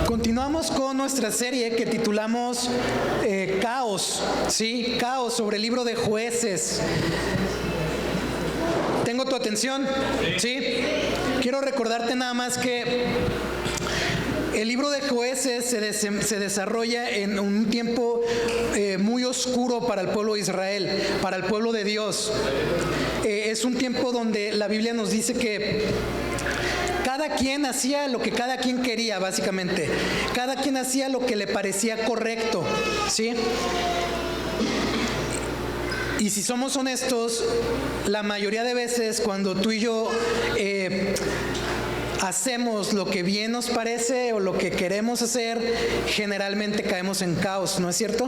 Continuamos con nuestra serie que titulamos Caos, ¿sí? Caos, sobre el libro de Jueces. ¿Tengo tu atención? ¿Sí? Quiero recordarte nada más que el libro de Jueces se desarrolla en un tiempo muy oscuro para el pueblo de Israel, para el pueblo de Dios. Es un tiempo donde la Biblia nos dice que cada quien hacía lo que cada quien quería, básicamente. Cada quien hacía lo que le parecía correcto, ¿sí? Y si somos honestos, la mayoría de veces cuando tú y yo hacemos lo que bien nos parece o lo que queremos hacer, generalmente caemos en caos, ¿no es cierto?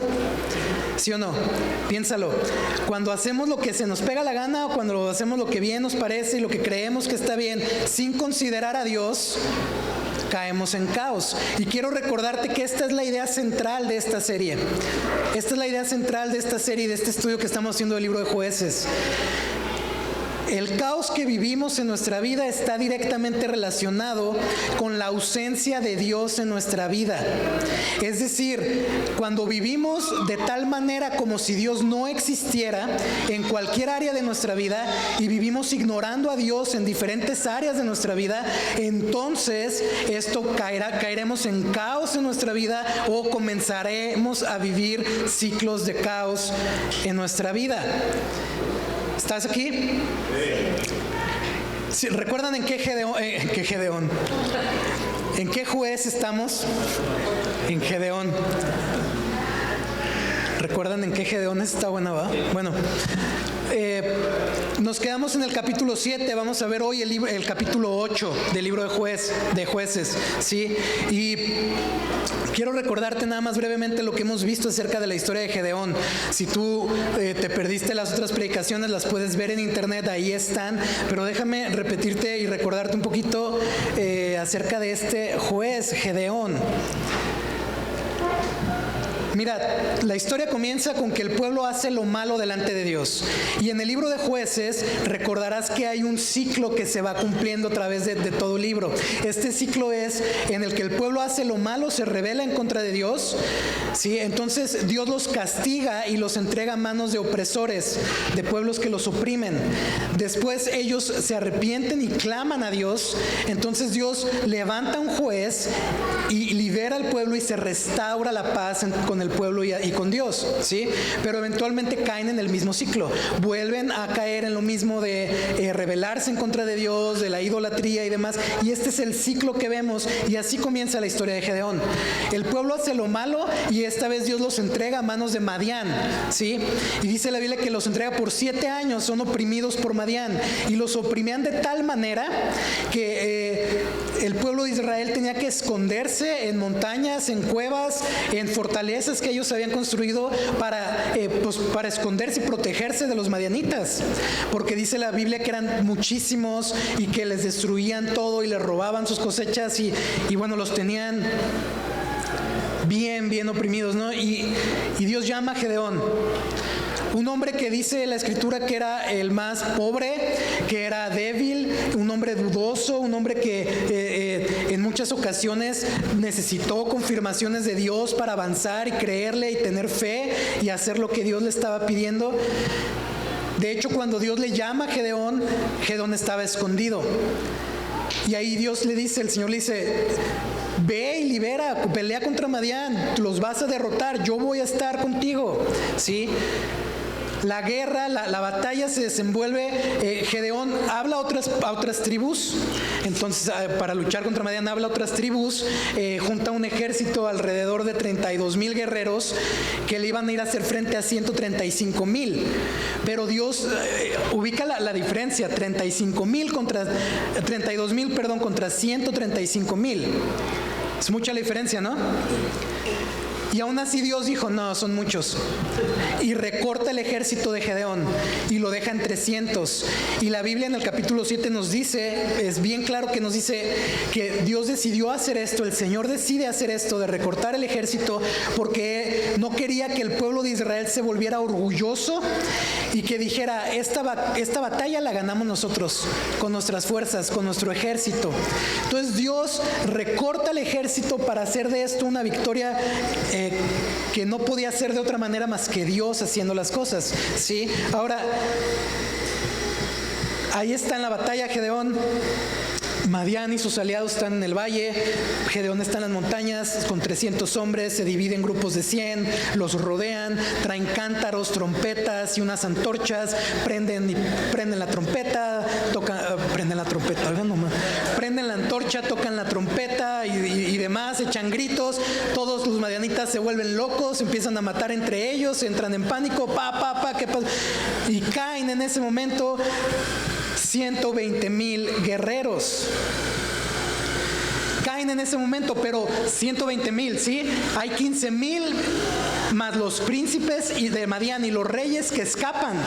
¿Sí o no? Piénsalo. Cuando hacemos lo que se nos pega la gana o cuando hacemos lo que bien nos parece y lo que creemos que está bien, sin considerar a Dios, caemos en caos. Y quiero recordarte que esta es la idea central de esta serie. Esta es la idea central de esta serie y de este estudio que estamos haciendo del libro de Jueces. El caos que vivimos en nuestra vida está directamente relacionado con la ausencia de Dios en nuestra vida. Es decir, cuando vivimos de tal manera como si Dios no existiera en cualquier área de nuestra vida y vivimos ignorando a Dios en diferentes áreas de nuestra vida, entonces caeremos en caos en nuestra vida o comenzaremos a vivir ciclos de caos en nuestra vida. ¿Estás aquí? Sí. ¿Recuerdan en qué Gedeón? ¿En qué juez estamos? En Gedeón. ¿Recuerdan en qué Gedeón está? Buena, ¿va? Bueno, nos quedamos en el capítulo 7, vamos a ver hoy el capítulo 8 del libro de Jueces, ¿sí? Y quiero recordarte nada más brevemente lo que hemos visto acerca de la historia de Gedeón. Si tú te perdiste las otras predicaciones, las puedes ver en internet, ahí están, pero déjame repetirte y recordarte un poquito acerca de este juez, Gedeón. Mira, la historia comienza con que el pueblo hace lo malo delante de Dios. Y en el libro de Jueces recordarás que hay un ciclo que se va cumpliendo a través de todo el libro. Este ciclo es en el que el pueblo hace lo malo, se rebela en contra de Dios, ¿sí? Entonces Dios los castiga y los entrega a manos de opresores, de pueblos que los oprimen. Después ellos se arrepienten y claman a Dios. Entonces Dios levanta un juez y libera al pueblo y se restaura la paz con el pueblo y con Dios, ¿sí? Pero eventualmente caen en el mismo ciclo, vuelven a caer en lo mismo de rebelarse en contra de Dios, de la idolatría y demás, y este es el ciclo que vemos, y así comienza la historia de Gedeón. El pueblo hace lo malo y esta vez Dios los entrega a manos de Madián, ¿sí? Y dice la Biblia que los entrega por 7 años, son oprimidos por Madián, y los oprimían de tal manera que el pueblo de Israel tenía que esconderse en montañas, en cuevas, en fortalezas que ellos habían construido para esconderse y protegerse de los madianitas, porque dice la Biblia que eran muchísimos y que les destruían todo y les robaban sus cosechas y bueno, los tenían bien oprimidos, ¿no? Y Dios llama a Gedeón, un hombre que dice la Escritura que era el más pobre, que era débil, un hombre dudoso, un hombre que en muchas ocasiones necesitó confirmaciones de Dios para avanzar y creerle y tener fe y hacer lo que Dios le estaba pidiendo. De hecho, cuando Dios le llama a Gedeón, Gedeón estaba escondido. Y ahí Dios le dice, el Señor le dice: ve y libera, pelea contra Madián, los vas a derrotar, yo voy a estar contigo, ¿sí? La guerra, la batalla se desenvuelve. Gedeón habla a otras tribus. Entonces, para luchar contra Madián, habla a otras tribus. Junta un ejército alrededor de 32,000 guerreros que le iban a ir a hacer frente a 135,000. Pero Dios ubica la diferencia: 32,000 contra 135,000. Es mucha la diferencia, ¿no? Y aún así Dios dijo, no, son muchos. Y recorta el ejército de Gedeón y lo deja en 300. Y la Biblia en el capítulo 7 nos dice, es bien claro que nos dice que Dios decidió hacer esto, el Señor decide hacer esto, de recortar el ejército, porque no quería que el pueblo de Israel se volviera orgulloso y que dijera, esta batalla la ganamos nosotros, con nuestras fuerzas, con nuestro ejército. Entonces Dios recorta el ejército para hacer de esto una victoria que no podía ser de otra manera más que Dios haciendo las cosas, ¿sí? Ahora, ahí está en la batalla Gedeón. Madián y sus aliados están en el valle, Gedeón está en las montañas con 300 hombres, se divide en grupos de 100, los rodean, traen cántaros, trompetas y unas antorchas, prenden la trompeta, prenden la antorcha, tocan la trompeta y demás, echan gritos, todos los madianitas se vuelven locos, empiezan a matar entre ellos, entran en pánico, ¿qué pasa? Y caen en ese momento 120,000 guerreros. Caen en ese momento, pero 120,000, ¿sí? Hay 15,000 más los príncipes de Madián y los reyes que escapan.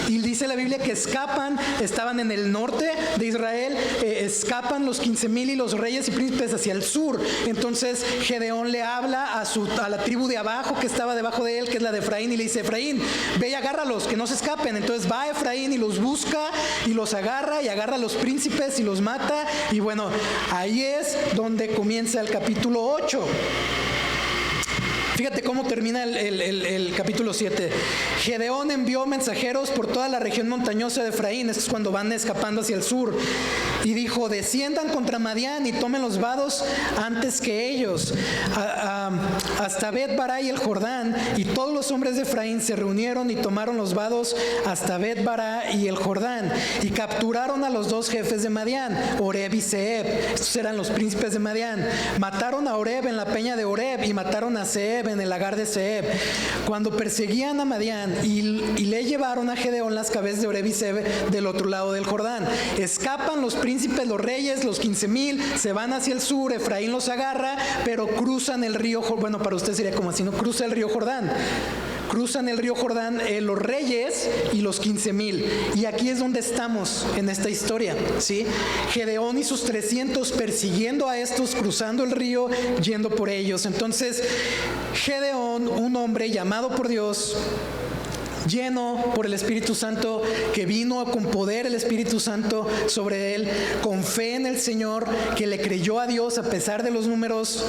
Y dice la Biblia que escapan, estaban en el norte de Israel, escapan los 15,000 y los reyes y príncipes hacia el sur. Entonces Gedeón le habla a la tribu de abajo que estaba debajo de él, que es la de Efraín, y le dice, Efraín, ve y agárralos, que no se escapen. Entonces va Efraín y los busca y los agarra, y agarra a los príncipes y los mata. Y bueno, ahí es donde comienza el capítulo 8. Fíjate cómo termina el capítulo 7. Gedeón envió mensajeros por toda la región montañosa de Efraín, esto es cuando van escapando hacia el sur, y dijo, desciendan contra Madián y tomen los vados antes que ellos, hasta Bet-Bará y el Jordán. Y todos los hombres de Efraín se reunieron y tomaron los vados hasta Bet-Bará y el Jordán, y capturaron a los dos jefes de Madián, Oreb y Zeeb. Estos eran los príncipes de Madián. Mataron a Oreb en la peña de Oreb y mataron a Zeeb en el lagar de Zeeb. Cuando perseguían a Madián y le llevaron a Gedeón las cabezas de Oreb y Zeeb del otro lado del Jordán. Escapan los príncipes, los reyes, los 15,000, se van hacia el sur, Efraín los agarra, pero cruzan el río, bueno, para usted sería como así, ¿no? Cruza el río Jordán. Cruzan el río Jordán los reyes y los 15,000. Y aquí es donde estamos en esta historia, ¿sí? Gedeón y sus 300 persiguiendo a estos, cruzando el río, yendo por ellos. Entonces, Gedeón, un hombre llamado por Dios, lleno por el Espíritu Santo, que vino con poder el Espíritu Santo sobre él, con fe en el Señor, que le creyó a Dios a pesar de los números,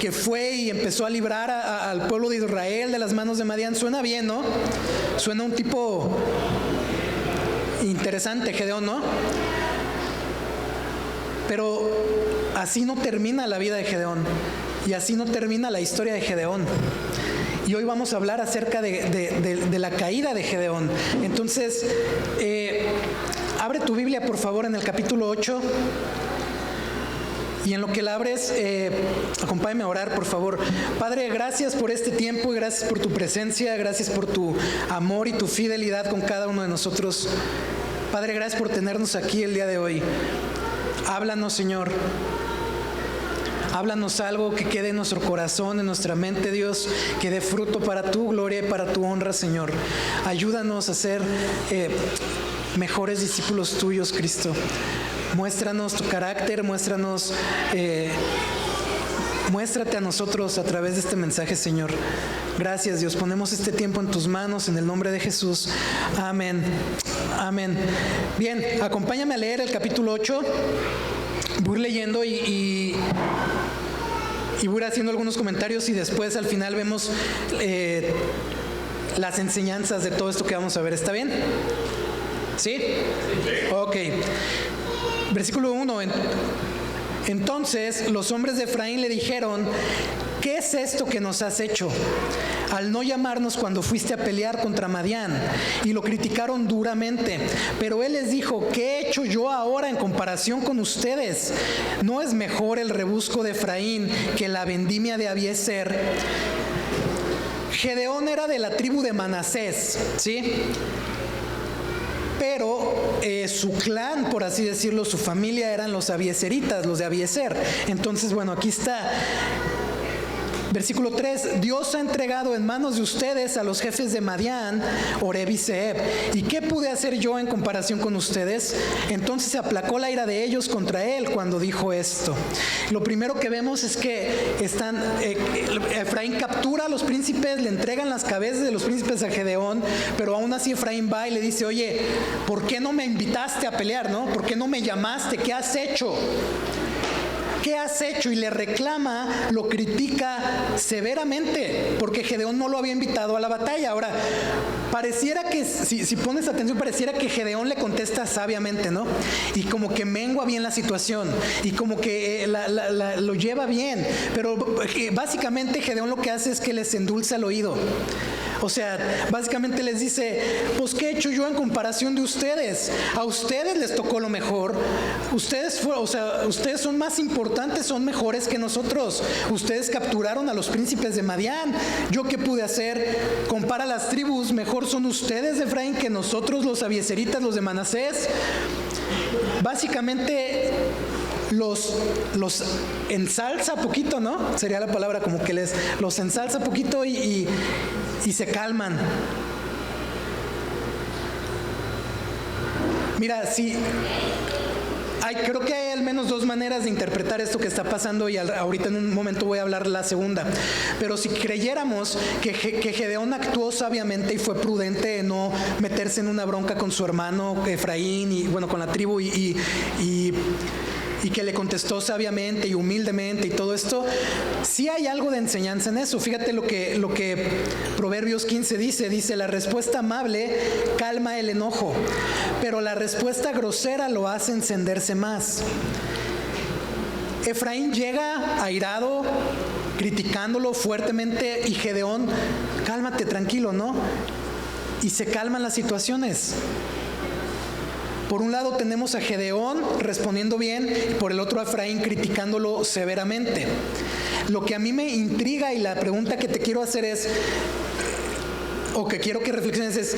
que fue y empezó a librar al pueblo de Israel de las manos de Madián. Suena bien, ¿no? Suena un tipo interesante, Gedeón, ¿no? Pero así no termina la vida de Gedeón, y así no termina la historia de Gedeón. Y hoy vamos a hablar acerca de la caída de Gedeón. Entonces, abre tu Biblia, por favor, en el capítulo 8. Y en lo que la abres, acompáñame a orar, por favor. Padre, gracias por este tiempo y gracias por tu presencia, gracias por tu amor y tu fidelidad con cada uno de nosotros. Padre, gracias por tenernos aquí el día de hoy. Háblanos, Señor. Háblanos algo que quede en nuestro corazón, en nuestra mente, Dios, que dé fruto para tu gloria y para tu honra, Señor. Ayúdanos a ser mejores discípulos tuyos, Cristo. Muéstranos tu carácter, muéstrate a nosotros a través de este mensaje, Señor. Gracias, Dios. Ponemos este tiempo en tus manos, en el nombre de Jesús. Amén. Amén. Bien, acompáñame a leer el capítulo 8. Voy leyendo y voy haciendo algunos comentarios, y después al final vemos las enseñanzas de todo esto que vamos a ver. ¿Está bien? ¿Sí? Ok. Versículo 1. Entonces los hombres de Efraín le dijeron, ¿qué es esto que nos has hecho al no llamarnos cuando fuiste a pelear contra Madián? Y lo criticaron duramente. Pero él les dijo, ¿qué he hecho yo ahora en comparación con ustedes? ¿No es mejor el rebusco de Efraín que la vendimia de Abiezer? Gedeón era de la tribu de Manasés, ¿sí? Pero su clan, por así decirlo, su familia eran los abiezeritas, los de Abiezer. Entonces, bueno, aquí está. Versículo 3, Dios ha entregado en manos de ustedes a los jefes de Madián, Oreb y Zeeb. ¿Y qué pude hacer yo en comparación con ustedes? Entonces se aplacó la ira de ellos contra él cuando dijo esto. Lo primero que vemos es que Efraín captura a los príncipes, le entregan las cabezas de los príncipes a Gedeón, pero aún así Efraín va y le dice, oye, ¿por qué no me invitaste a pelear, no? ¿Por qué no me llamaste? ¿Qué has hecho? ¿Qué has hecho? Y le reclama, lo critica severamente, porque Gedeón no lo había invitado a la batalla. Ahora, pareciera que, si pones atención, pareciera que Gedeón le contesta sabiamente, ¿no? Y como que mengua bien la situación, y como que lo lleva bien, pero básicamente Gedeón lo que hace es que les endulza el oído. O sea, básicamente les dice, pues ¿qué he hecho yo en comparación de ustedes? A ustedes les tocó lo mejor. Ustedes son más importantes, son mejores que nosotros. Ustedes capturaron a los príncipes de Madián. ¿Yo qué pude hacer? Compara las tribus, mejor son ustedes de Efraín que nosotros, los abiezeritas, los de Manasés. Básicamente los ensalza poquito, ¿no? Sería la palabra, como que los ensalza poquito y se calman. Mira, creo que hay al menos dos maneras de interpretar esto que está pasando, y ahorita en un momento voy a hablar la segunda. Pero si creyéramos que Gedeón actuó sabiamente y fue prudente en no meterse en una bronca con su hermano Efraín y bueno, con la tribu y que le contestó sabiamente y humildemente y todo esto, sí hay algo de enseñanza en eso. Fíjate lo que Proverbios 15 dice, la respuesta amable calma el enojo, pero la respuesta grosera lo hace encenderse más. Efraín llega airado, criticándolo fuertemente, y Gedeón, cálmate, tranquilo, ¿no? Y se calman las situaciones. Por un lado tenemos a Gedeón respondiendo bien, y por el otro a Efraín criticándolo severamente. Lo que a mí me intriga, y la pregunta que te quiero hacer es, o que quiero que reflexiones es,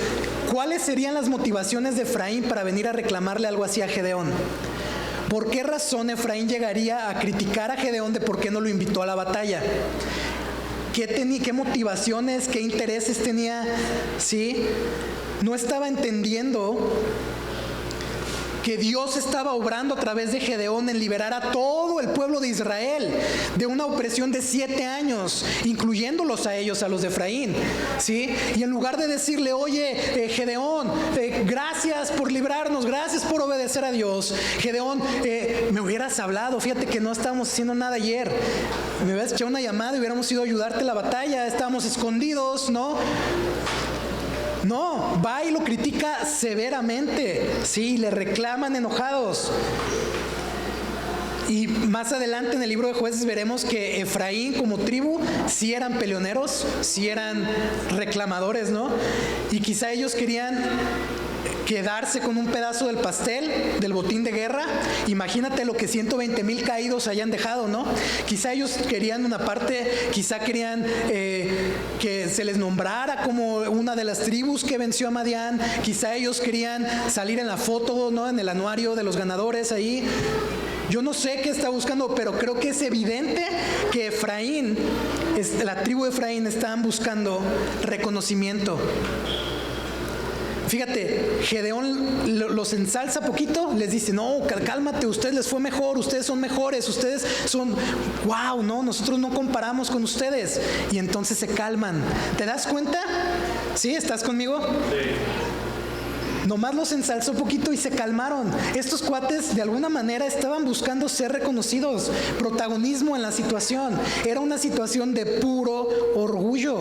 ¿cuáles serían las motivaciones de Efraín para venir a reclamarle algo así a Gedeón? ¿Por qué razón Efraín llegaría a criticar a Gedeón de por qué no lo invitó a la batalla? ¿Qué motivaciones, qué intereses tenía? ¿Sí? No estaba entendiendo que Dios estaba obrando a través de Gedeón en liberar a todo el pueblo de Israel de una opresión de 7 años, incluyéndolos a ellos, a los de Efraín, ¿sí? Y en lugar de decirle, oye, Gedeón, gracias por librarnos, gracias por obedecer a Dios, Gedeón, me hubieras hablado, fíjate que no estábamos haciendo nada ayer, me hubieras echado una llamada y hubiéramos ido a ayudarte en la batalla, estábamos escondidos, ¿no? No, va y lo critica severamente, sí, le reclaman enojados. Y más adelante en el libro de Jueces veremos que Efraín como tribu sí eran peleoneros, sí eran reclamadores, ¿no? Y quizá ellos querían quedarse con un pedazo del pastel, del botín de guerra. Imagínate lo que 120,000 caídos hayan dejado, ¿no? Quizá ellos querían una parte, quizá querían que se les nombrara como una de las tribus que venció a Madián, quizá ellos querían salir en la foto, ¿no? En el anuario de los ganadores ahí. Yo no sé qué está buscando, pero creo que es evidente que Efraín, la tribu de Efraín, estaban buscando reconocimiento. Fíjate, Gedeón los ensalza poquito, les dice, no, cálmate, ustedes les fue mejor, ustedes son mejores, ustedes son, wow, no, nosotros no comparamos con ustedes. Y entonces se calman. ¿Te das cuenta? ¿Sí? ¿Estás conmigo? Sí. Nomás los ensalzó poquito y se calmaron. Estos cuates de alguna manera estaban buscando ser reconocidos, protagonismo en la situación. Era una situación de puro orgullo.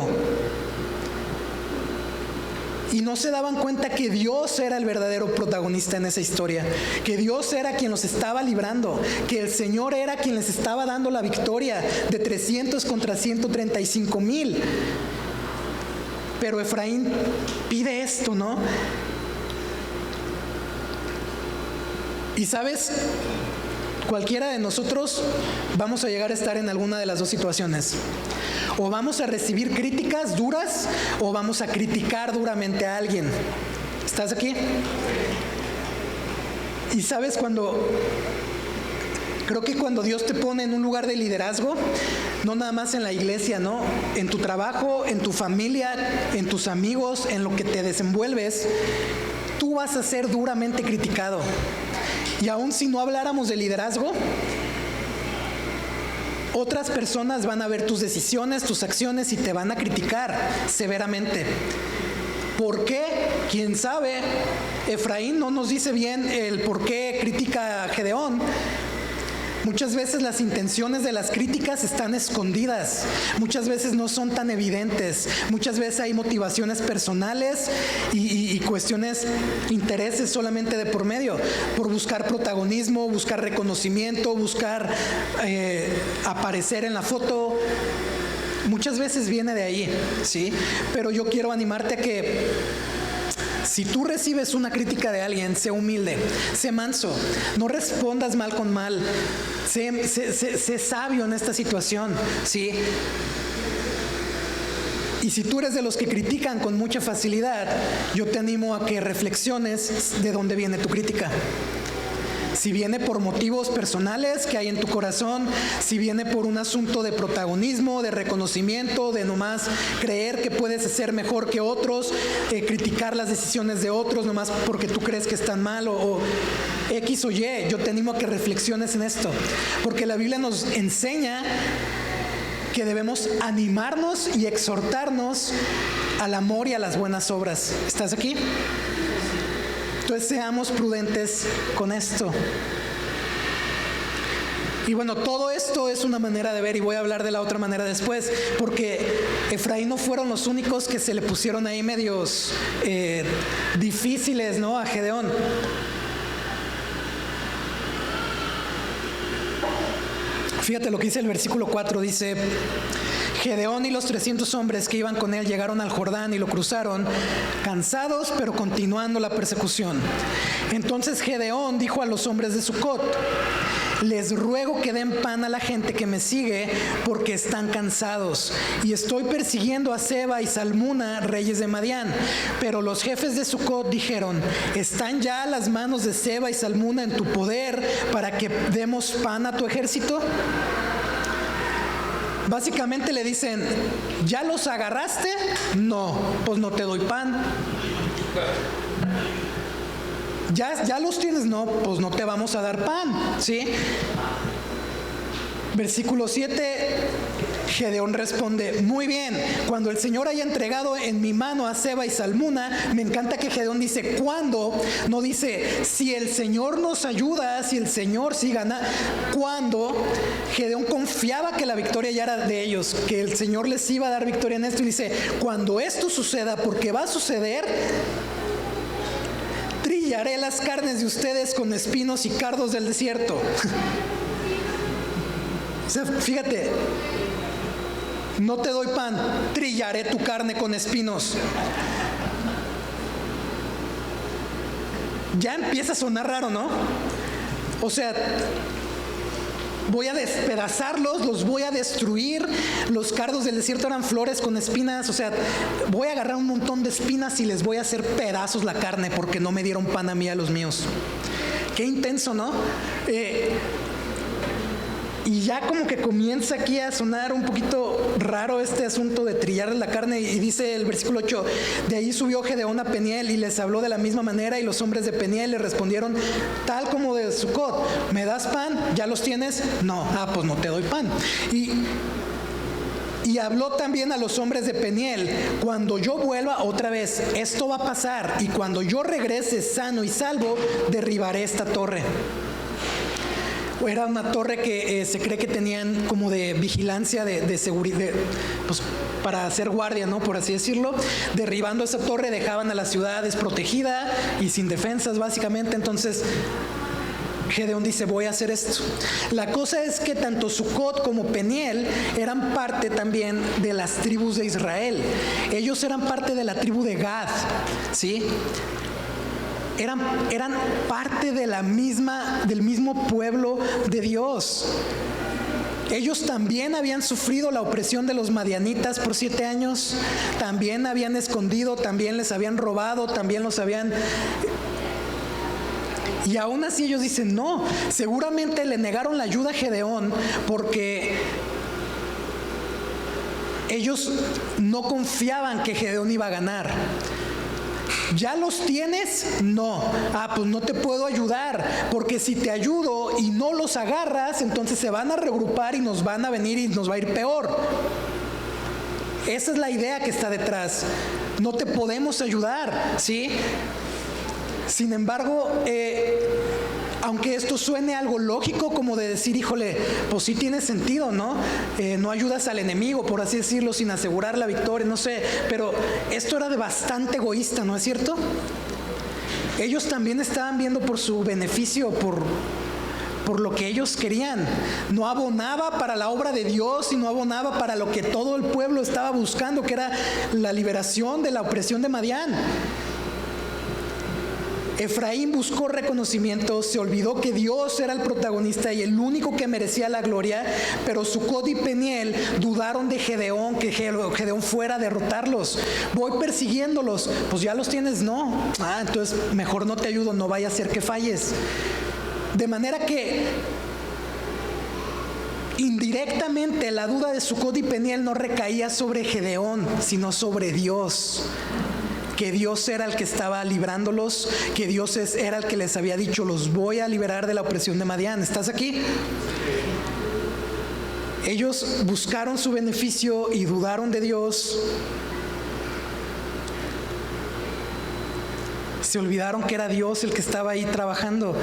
Y no se daban cuenta que Dios era el verdadero protagonista en esa historia, que Dios era quien los estaba librando, que el Señor era quien les estaba dando la victoria de 300 contra 135,000. Pero Efraín pide esto, ¿no? Y sabes, cualquiera de nosotros vamos a llegar a estar en alguna de las dos situaciones. O vamos a recibir críticas duras o vamos a criticar duramente a alguien. ¿Estás aquí? Y sabes, Creo que cuando Dios te pone en un lugar de liderazgo, no nada más en la iglesia, ¿no? En tu trabajo, en tu familia, en tus amigos, en lo que te desenvuelves, tú vas a ser duramente criticado. Y aun si no habláramos de liderazgo, otras personas van a ver tus decisiones, tus acciones y te van a criticar severamente. ¿Por qué? ¿Quién sabe? Efraín no nos dice bien el por qué critica a Gedeón. Muchas veces las intenciones de las críticas están escondidas, muchas veces no son tan evidentes, muchas veces hay motivaciones personales y cuestiones, intereses solamente de por medio, por buscar protagonismo, buscar reconocimiento, buscar aparecer en la foto. Muchas veces viene de ahí, ¿sí? Pero yo quiero animarte a que si tú recibes una crítica de alguien, sé humilde, sé manso, no respondas mal con mal, sé sabio en esta situación, ¿sí? Y si tú eres de los que critican con mucha facilidad, yo te animo a que reflexiones de dónde viene tu crítica. Si viene por motivos personales que hay en tu corazón, si viene por un asunto de protagonismo, de reconocimiento, de nomás creer que puedes ser mejor que otros, criticar las decisiones de otros nomás porque tú crees que están mal o X o Y, yo te animo a que reflexiones en esto, porque la Biblia nos enseña que debemos animarnos y exhortarnos al amor y a las buenas obras. ¿Estás aquí? Entonces seamos prudentes con esto. Y bueno, todo esto es una manera de ver, y voy a hablar de la otra manera después, porque Efraín no fueron los únicos que se le pusieron ahí medios difíciles, ¿no? A Gedeón. Fíjate lo que dice el versículo 4, dice: Gedeón y los 300 hombres que iban con él llegaron al Jordán y lo cruzaron, cansados, pero continuando la persecución. Entonces Gedeón dijo a los hombres de Sucot: les ruego que den pan a la gente que me sigue, porque están cansados, y estoy persiguiendo a Seba y Salmuna, reyes de Madián. Pero los jefes de Sucot dijeron: ¿están ya las manos de Seba y Salmuna en tu poder para que demos pan a tu ejército? Básicamente le dicen: ¿ya los agarraste? No, pues no te doy pan. ¿Ya los tienes? No, pues no te vamos a dar pan, ¿sí? Versículo 7, Gedeón responde: muy bien, cuando el Señor haya entregado en mi mano a Seba y Salmuna. Me encanta que Gedeón dice ¿cuándo? No dice si el Señor nos ayuda, si el Señor sí gana. ¿Cuándo? Gedeón confiaba que la victoria ya era de ellos, que el Señor les iba a dar victoria en esto, y dice: cuando esto suceda, porque va a suceder, trillaré las carnes de ustedes con espinos y cardos del desierto. O sea, fíjate, no te doy pan, trillaré tu carne con espinos. Ya empieza a sonar raro, ¿no? O sea, voy a despedazarlos, los voy a destruir. Los cardos del desierto eran flores con espinas. O sea, voy a agarrar un montón de espinas y les voy a hacer pedazos la carne porque no me dieron pan a mí, a los míos. Qué intenso, ¿no? Y ya como que comienza aquí a sonar un poquito raro este asunto de trillar la carne, y dice el versículo 8: de ahí subió Gedeón a Peniel y les habló de la misma manera, y los hombres de Peniel le respondieron tal como de Sucot: ¿me das pan? ¿Ya los tienes? No. Pues no te doy pan. Y habló también a los hombres de Peniel: cuando yo vuelva otra vez, esto va a pasar, y cuando yo regrese sano y salvo, derribaré esta torre. Era una torre que se cree que tenían como de vigilancia, de seguridad, pues para hacer guardia, ¿no? Por así decirlo. Derribando esa torre dejaban a la ciudad desprotegida y sin defensas, básicamente. Entonces Gedeón dice: voy a hacer esto. La cosa es que tanto Sucot como Peniel eran parte también de las tribus de Israel. Ellos eran parte de la tribu de Gad, ¿sí? Eran parte de del mismo pueblo de Dios. Ellos también habían sufrido la opresión de los madianitas por 7 años. También habían escondido, también les habían robado, también los habían Y aún así ellos dicen, no, seguramente le negaron la ayuda a Gedeón porque ellos no confiaban que Gedeón iba a ganar. ¿Ya los tienes? No. Pues no te puedo ayudar, porque si te ayudo y no los agarras, entonces se van a regrupar y nos van a venir y nos va a ir peor. Esa es la idea que está detrás. No te podemos ayudar, ¿sí? Sin embargo, aunque esto suene algo lógico, como de decir, híjole, pues sí tiene sentido, ¿no? No ayudas al enemigo, por así decirlo, sin asegurar la victoria, no sé, pero esto era bastante egoísta, ¿no es cierto? Ellos también estaban viendo por su beneficio, por lo que ellos querían. No abonaba para la obra de Dios y no abonaba para lo que todo el pueblo estaba buscando, que era la liberación de la opresión de Madián. Efraín buscó reconocimiento, se olvidó que Dios era el protagonista y el único que merecía la gloria, pero Sucot y Peniel dudaron de Gedeón, que Gedeón fuera a derrotarlos. Voy persiguiéndolos, pues ya los tienes, no. Entonces mejor no te ayudo, no vaya a ser que falles. De manera que indirectamente la duda de Sucot y Peniel no recaía sobre Gedeón, sino sobre Dios. Que Dios era el que estaba librándolos, que Dios era el que les había dicho, los voy a liberar de la opresión de Madián. ¿Estás aquí? Ellos buscaron su beneficio y dudaron de Dios. Se olvidaron que era Dios el que estaba ahí trabajando.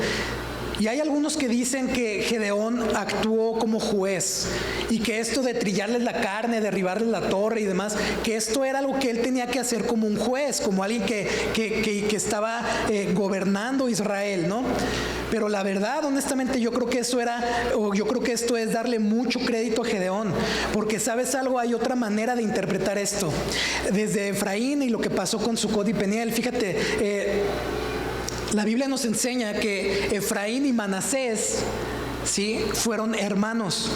Y hay algunos que dicen que Gedeón actuó como juez y que esto de trillarles la carne, derribarles la torre y demás, que esto era algo que él tenía que hacer como un juez, como alguien que estaba gobernando Israel, ¿no? Pero la verdad, honestamente, yo creo que esto es darle mucho crédito a Gedeón, porque ¿sabes algo? Hay otra manera de interpretar esto. Desde Efraín y lo que pasó con Sucot y Peniel, fíjate, la Biblia nos enseña que Efraín y Manasés, ¿sí?, fueron hermanos.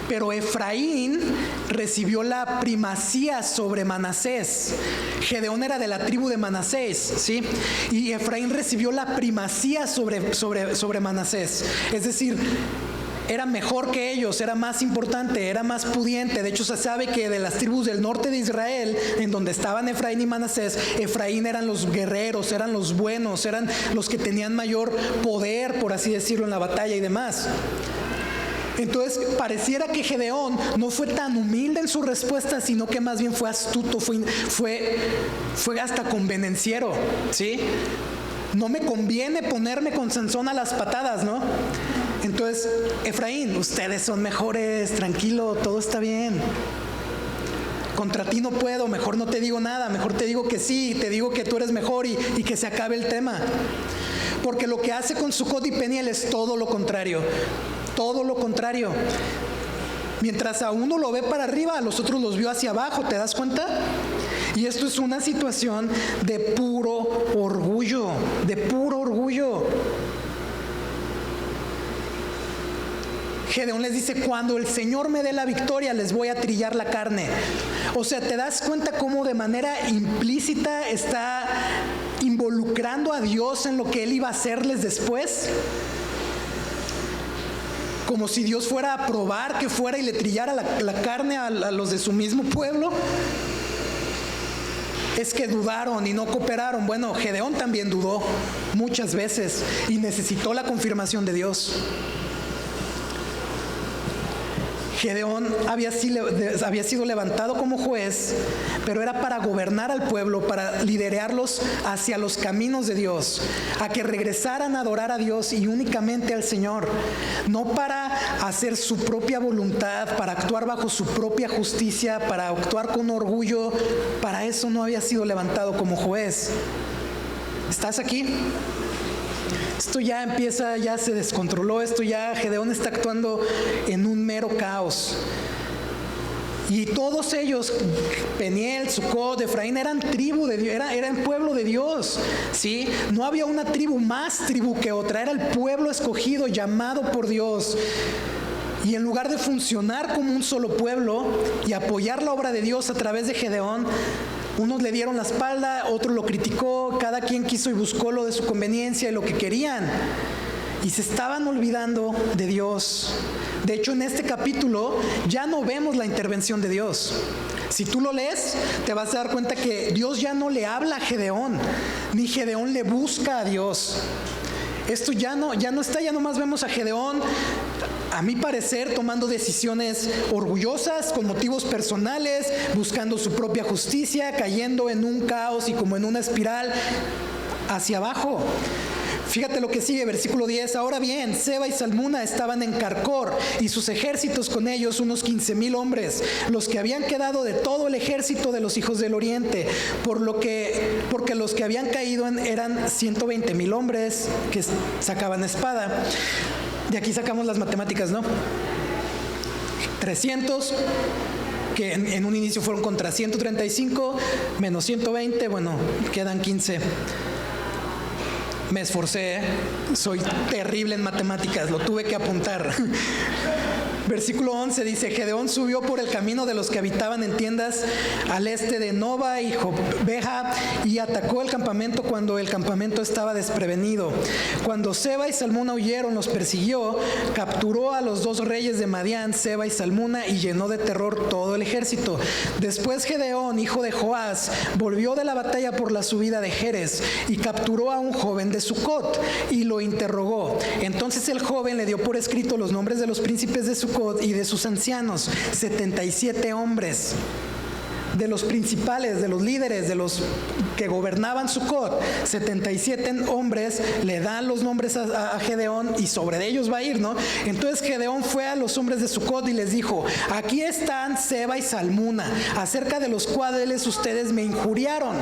Pero Efraín recibió la primacía sobre Manasés. Gedeón era de la tribu de Manasés, ¿sí? Y Efraín recibió la primacía sobre Manasés. Es decir, era mejor que ellos, era más importante, era más pudiente. De hecho, se sabe que de las tribus del norte de Israel, en donde estaban Efraín y Manasés, Efraín eran los guerreros, eran los buenos, eran los que tenían mayor poder, por así decirlo, en la batalla y demás. Entonces, pareciera que Gedeón no fue tan humilde en su respuesta, sino que más bien fue astuto, fue hasta convenenciero, ¿sí? No me conviene ponerme con Sansón a las patadas, ¿no? Entonces, Efraín, ustedes son mejores, tranquilo, todo está bien. Contra ti no puedo, mejor no te digo nada, mejor te digo que sí, te digo que tú eres mejor y que se acabe el tema. Porque lo que hace con Sucot y Peniel es todo lo contrario, todo lo contrario. Mientras a uno lo ve para arriba, a los otros los vio hacia abajo, ¿te das cuenta? Y esto es una situación de puro orgullo, de puro orgullo. Gedeón les dice, cuando el Señor me dé la victoria, les voy a trillar la carne. O sea, ¿te das cuenta cómo de manera implícita está involucrando a Dios en lo que Él iba a hacerles después? Como si Dios fuera a probar que fuera y le trillara la carne a los de su mismo pueblo. Es que dudaron y no cooperaron. Bueno, Gedeón también dudó muchas veces y necesitó la confirmación de Dios. Gedeón había sido levantado como juez, pero era para gobernar al pueblo, para liderarlos hacia los caminos de Dios, a que regresaran a adorar a Dios y únicamente al Señor, no para hacer su propia voluntad, para actuar bajo su propia justicia, para actuar con orgullo. Para eso no había sido levantado como juez. ¿Estás aquí? Esto ya se descontroló, Gedeón está actuando en un mero caos. Y todos ellos, Peniel, Sucot, Efraín, eran tribu de Dios, eran pueblo de Dios, ¿sí? No había una más tribu que otra, era el pueblo escogido, llamado por Dios. Y en lugar de funcionar como un solo pueblo y apoyar la obra de Dios a través de Gedeón, Unos le dieron la espalda, otro lo criticó, cada quien quiso y buscó lo de su conveniencia y lo que querían. Y se estaban olvidando de Dios. De hecho, en este capítulo ya no vemos la intervención de Dios. Si tú lo lees, te vas a dar cuenta que Dios ya no le habla a Gedeón, ni Gedeón le busca a Dios. Esto ya no está, ya nomás vemos a Gedeón, a mi parecer, tomando decisiones orgullosas, con motivos personales, buscando su propia justicia, cayendo en un caos y como en una espiral hacia abajo. Fíjate lo que sigue, versículo 10. Ahora bien, Seba y Salmuna estaban en Carcor y sus ejércitos con ellos, unos 15,000 hombres, los que habían quedado de todo el ejército de los hijos del oriente, porque los que habían caído eran 120,000 hombres que sacaban espada. De aquí sacamos las matemáticas, ¿no? 300, que en un inicio fueron contra 135, menos 120, bueno, quedan 15. Me esforcé, soy terrible en matemáticas, lo tuve que apuntar. Versículo 11 dice, Gedeón subió por el camino de los que habitaban en tiendas al este de Nova y Jobeja y atacó el campamento cuando el campamento estaba desprevenido. Cuando Seba y Salmuna huyeron, los persiguió, capturó a los 2 reyes de Madián, Seba y Salmuna, y llenó de terror todo el ejército. Después Gedeón, hijo de Joás, volvió de la batalla por la subida de Jerez y capturó a un joven de Sucot y lo interrogó. Entonces el joven le dio por escrito los nombres de los príncipes de Sucot y de sus ancianos, 77 hombres, de los principales, de los líderes, de los que gobernaban Sucot. 77 hombres le dan los nombres a Gedeón y sobre ellos va a ir, ¿no? Entonces Gedeón fue a los hombres de Sucot y les dijo, aquí están Seba y Salmuna, acerca de los cuales ustedes me injuriaron.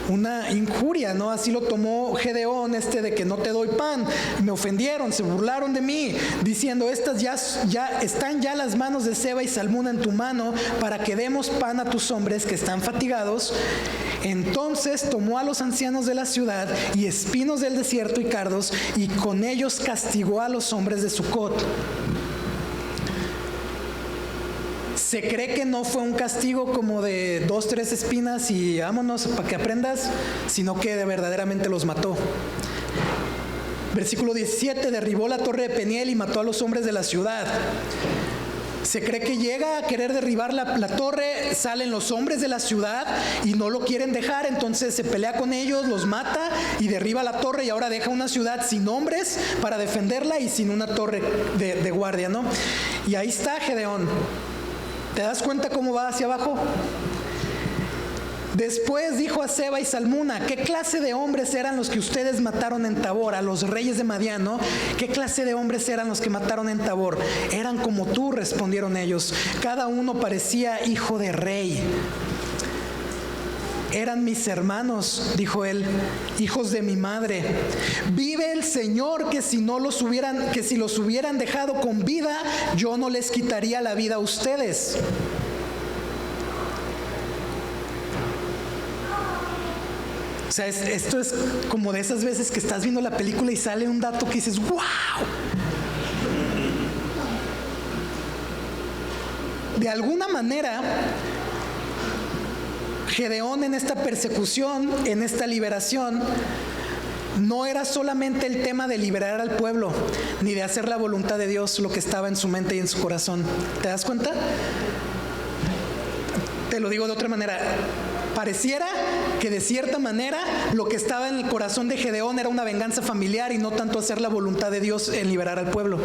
Una injuria, ¿no? Así lo tomó Gedeón, de que no te doy pan. Me ofendieron, se burlaron de mí, diciendo, estas ya están ya las manos de Seba y Salmuna en tu mano, para que demos pan a tus hombres que están fatigados. Entonces tomó a los ancianos de la ciudad y espinos del desierto y cardos, y con ellos castigó a los hombres de Sucot. Se cree que no fue un castigo como de 2, 3 espinas y vámonos para que aprendas, sino que verdaderamente los mató. Versículo 17, derribó la torre de Peniel y mató a los hombres de la ciudad. Se cree que llega a querer derribar la torre, salen los hombres de la ciudad y no lo quieren dejar, entonces se pelea con ellos, los mata y derriba la torre, y ahora deja una ciudad sin hombres para defenderla y sin una torre de guardia, ¿no? Y ahí está Gedeón. ¿Te das cuenta cómo va hacia abajo? Después dijo a Seba y Salmuna, ¿qué clase de hombres eran los que ustedes mataron en Tabor? A los reyes de Madián, ¿no? ¿Qué clase de hombres eran los que mataron en Tabor? Eran como tú, respondieron ellos. Cada uno parecía hijo de rey. Eran mis hermanos, dijo él, hijos de mi madre. Vive el Señor que si los hubieran dejado con vida, yo no les quitaría la vida a ustedes. O sea, esto es como de esas veces que estás viendo la película y sale un dato que dices, ¡wow! De alguna manera, Gedeón en esta persecución, en esta liberación, no era solamente el tema de liberar al pueblo, ni de hacer la voluntad de Dios lo que estaba en su mente y en su corazón. ¿Te das cuenta? Te lo digo de otra manera. Pareciera que de cierta manera lo que estaba en el corazón de Gedeón era una venganza familiar y no tanto hacer la voluntad de Dios en liberar al pueblo.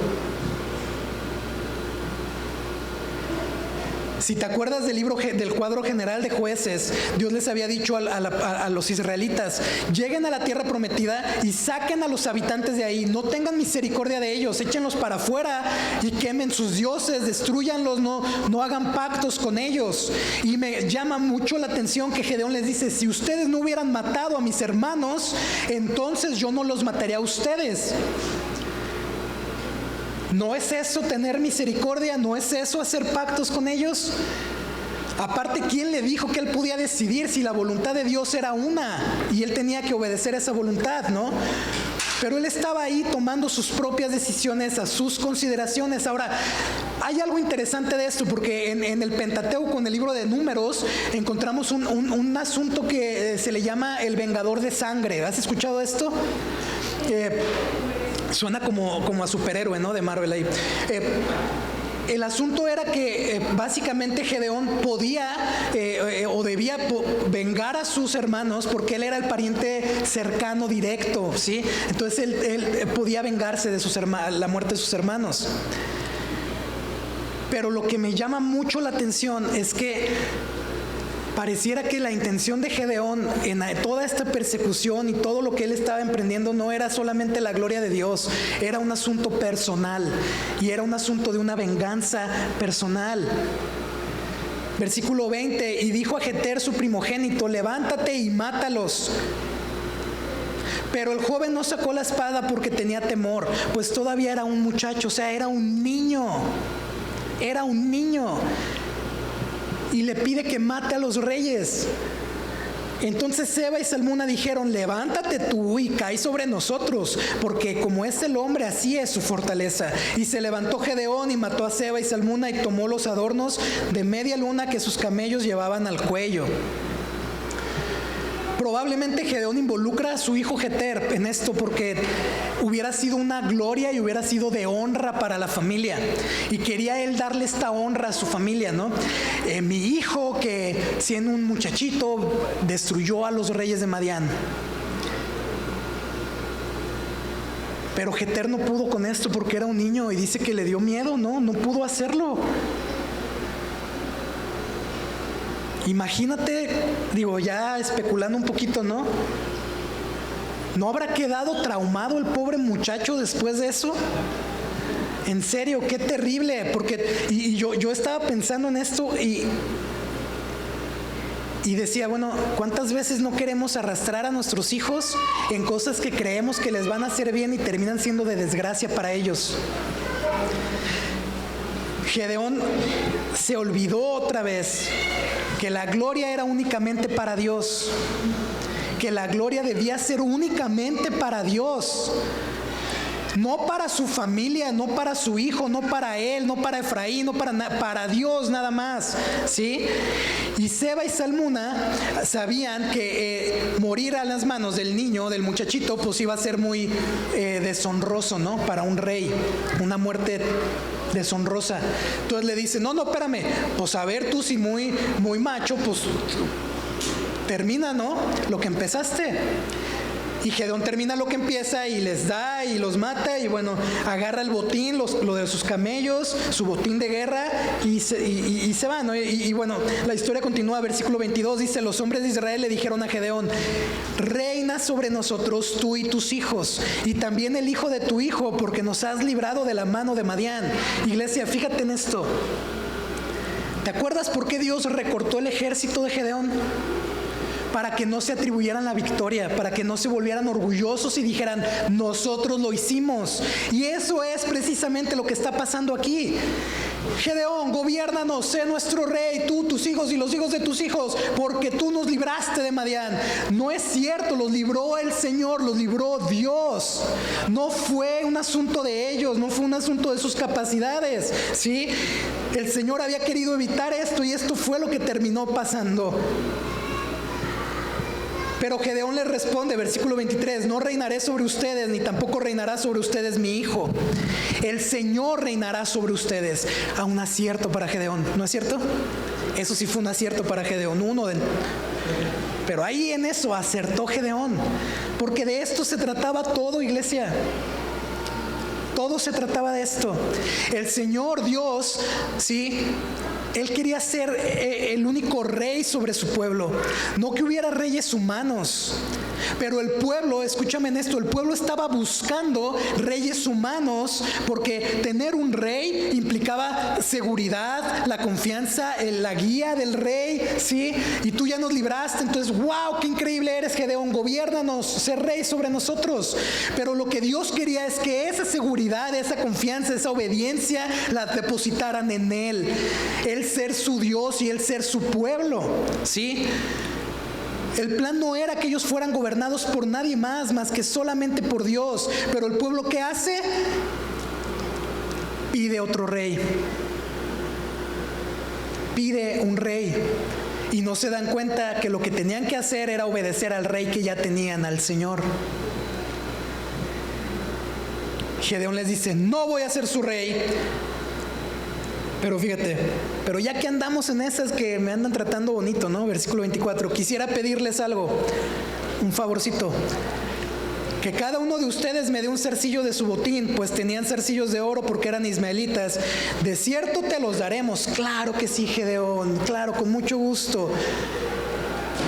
Si te acuerdas del cuadro general de Jueces, Dios les había dicho a los israelitas, lleguen a la tierra prometida y saquen a los habitantes de ahí, no tengan misericordia de ellos, échenlos para afuera y quemen sus dioses, destruyanlos, no hagan pactos con ellos. Y me llama mucho la atención que Gedeón les dice, si ustedes no hubieran matado a mis hermanos, entonces yo no los mataría a ustedes. ¿No es eso tener misericordia? ¿No es eso hacer pactos con ellos? Aparte, ¿quién le dijo que él podía decidir si la voluntad de Dios era una? Y él tenía que obedecer esa voluntad, ¿no? Pero él estaba ahí tomando sus propias decisiones, a sus consideraciones. Ahora, hay algo interesante de esto, porque en el Pentateuco, en el libro de Números, encontramos un asunto que se le llama el vengador de sangre. ¿Has escuchado esto? Suena como a superhéroe, ¿no? De Marvel ahí. El asunto era que básicamente Gedeón podía o debía vengar a sus hermanos porque él era el pariente cercano, directo, ¿sí? Entonces él podía vengarse de la muerte de sus hermanos. Pero lo que me llama mucho la atención es que pareciera que la intención de Gedeón en toda esta persecución y todo lo que él estaba emprendiendo no era solamente la gloria de Dios, era un asunto personal y era un asunto de una venganza personal. Versículo 20, y dijo a Jeter su primogénito, levántate y mátalos. Pero el joven no sacó la espada porque tenía temor, pues todavía era un muchacho, o sea, era un niño. Y le pide que mate a los reyes. Entonces Seba y Salmuna dijeron, levántate tú y cae sobre nosotros, porque como es el hombre, así es su fortaleza. Y se levantó Gedeón y mató a Seba y Salmuna y tomó los adornos de media luna que sus camellos llevaban al cuello. Probablemente Gedeón involucra a su hijo Jeter en esto porque hubiera sido una gloria y hubiera sido de honra para la familia. Y quería él darle esta honra a su familia, ¿no? Mi hijo, que siendo un muchachito, destruyó a los reyes de Madián. Pero Jeter no pudo con esto porque era un niño y dice que le dio miedo, ¿no? No pudo hacerlo. Imagínate, digo, ya especulando un poquito, ¿no? ¿No habrá quedado traumado el pobre muchacho después de eso? En serio, qué terrible, porque yo estaba pensando en esto y decía, bueno, ¿cuántas veces no queremos arrastrar a nuestros hijos en cosas que creemos que les van a hacer bien y terminan siendo de desgracia para ellos? Gedeón se olvidó otra vez que la gloria era únicamente para Dios, que la gloria debía ser únicamente para Dios, no para su familia, no para su hijo, no para él, no para Efraín, no para Dios nada más, ¿sí? Y Seba y Salmuna sabían que morir a las manos del niño, del muchachito, pues iba a ser muy deshonroso, ¿no? Para un rey, una muerte deshonrosa. Entonces le dice, no, espérame, pues a ver tú si muy macho, pues termina, ¿no? Lo que empezaste. Y Gedeón termina lo que empieza y les da y los mata y bueno, agarra el botín, lo de sus camellos, su botín de guerra y se va, ¿no? Y bueno, la historia continúa, versículo 22 dice, los hombres de Israel le dijeron a Gedeón, reina sobre nosotros tú y tus hijos y también el hijo de tu hijo, porque nos has librado de la mano de Madián. Iglesia, fíjate en esto. ¿Te acuerdas por qué Dios recortó el ejército de Gedeón? Para que no se atribuyeran la victoria, para que no se volvieran orgullosos y dijeran, nosotros lo hicimos. Y eso es precisamente lo que está pasando aquí. Gedeón, gobiérnanos, sé nuestro rey, tú, tus hijos y los hijos de tus hijos, porque tú nos libraste de Madián. No es cierto, los libró el Señor, los libró Dios. No fue un asunto de ellos, no fue un asunto de sus capacidades, ¿sí? El Señor había querido evitar esto y esto fue lo que terminó pasando. Pero Gedeón les responde, versículo 23, no reinaré sobre ustedes, ni tampoco reinará sobre ustedes mi hijo. El Señor reinará sobre ustedes. A un acierto para Gedeón, ¿no es cierto? Eso sí fue un acierto para Gedeón, pero ahí en eso acertó Gedeón, porque de esto se trataba todo, iglesia. Todo se trataba de esto. El Señor Dios, ¿sí? Él quería ser el único rey sobre su pueblo. No que hubiera reyes humanos. Pero el pueblo, escúchame en esto, el pueblo estaba buscando reyes humanos, porque tener un rey implicaba seguridad, la confianza, la guía del rey, ¿sí? Y tú ya nos libraste, entonces, wow, qué increíble eres, Gedeón, gobiérnanos, sé rey sobre nosotros. Pero lo que Dios quería es que esa seguridad, esa confianza, esa obediencia la depositaran en Él ser su Dios y Él ser su pueblo, ¿sí? El plan no era que ellos fueran gobernados por nadie más que solamente por Dios. Pero el pueblo, ¿qué hace? Pide otro rey. Pide un rey. Y no se dan cuenta que lo que tenían que hacer era obedecer al rey que ya tenían, al Señor. Gedeón les dice, no voy a ser su rey. Pero fíjate, pero ya que andamos en esas que me andan tratando bonito, ¿no? Versículo 24, quisiera pedirles algo, un favorcito. Que cada uno de ustedes me dé un zarcillo de su botín, pues tenían zarcillos de oro porque eran ismaelitas. De cierto te los daremos. Claro que sí, Gedeón, claro, con mucho gusto.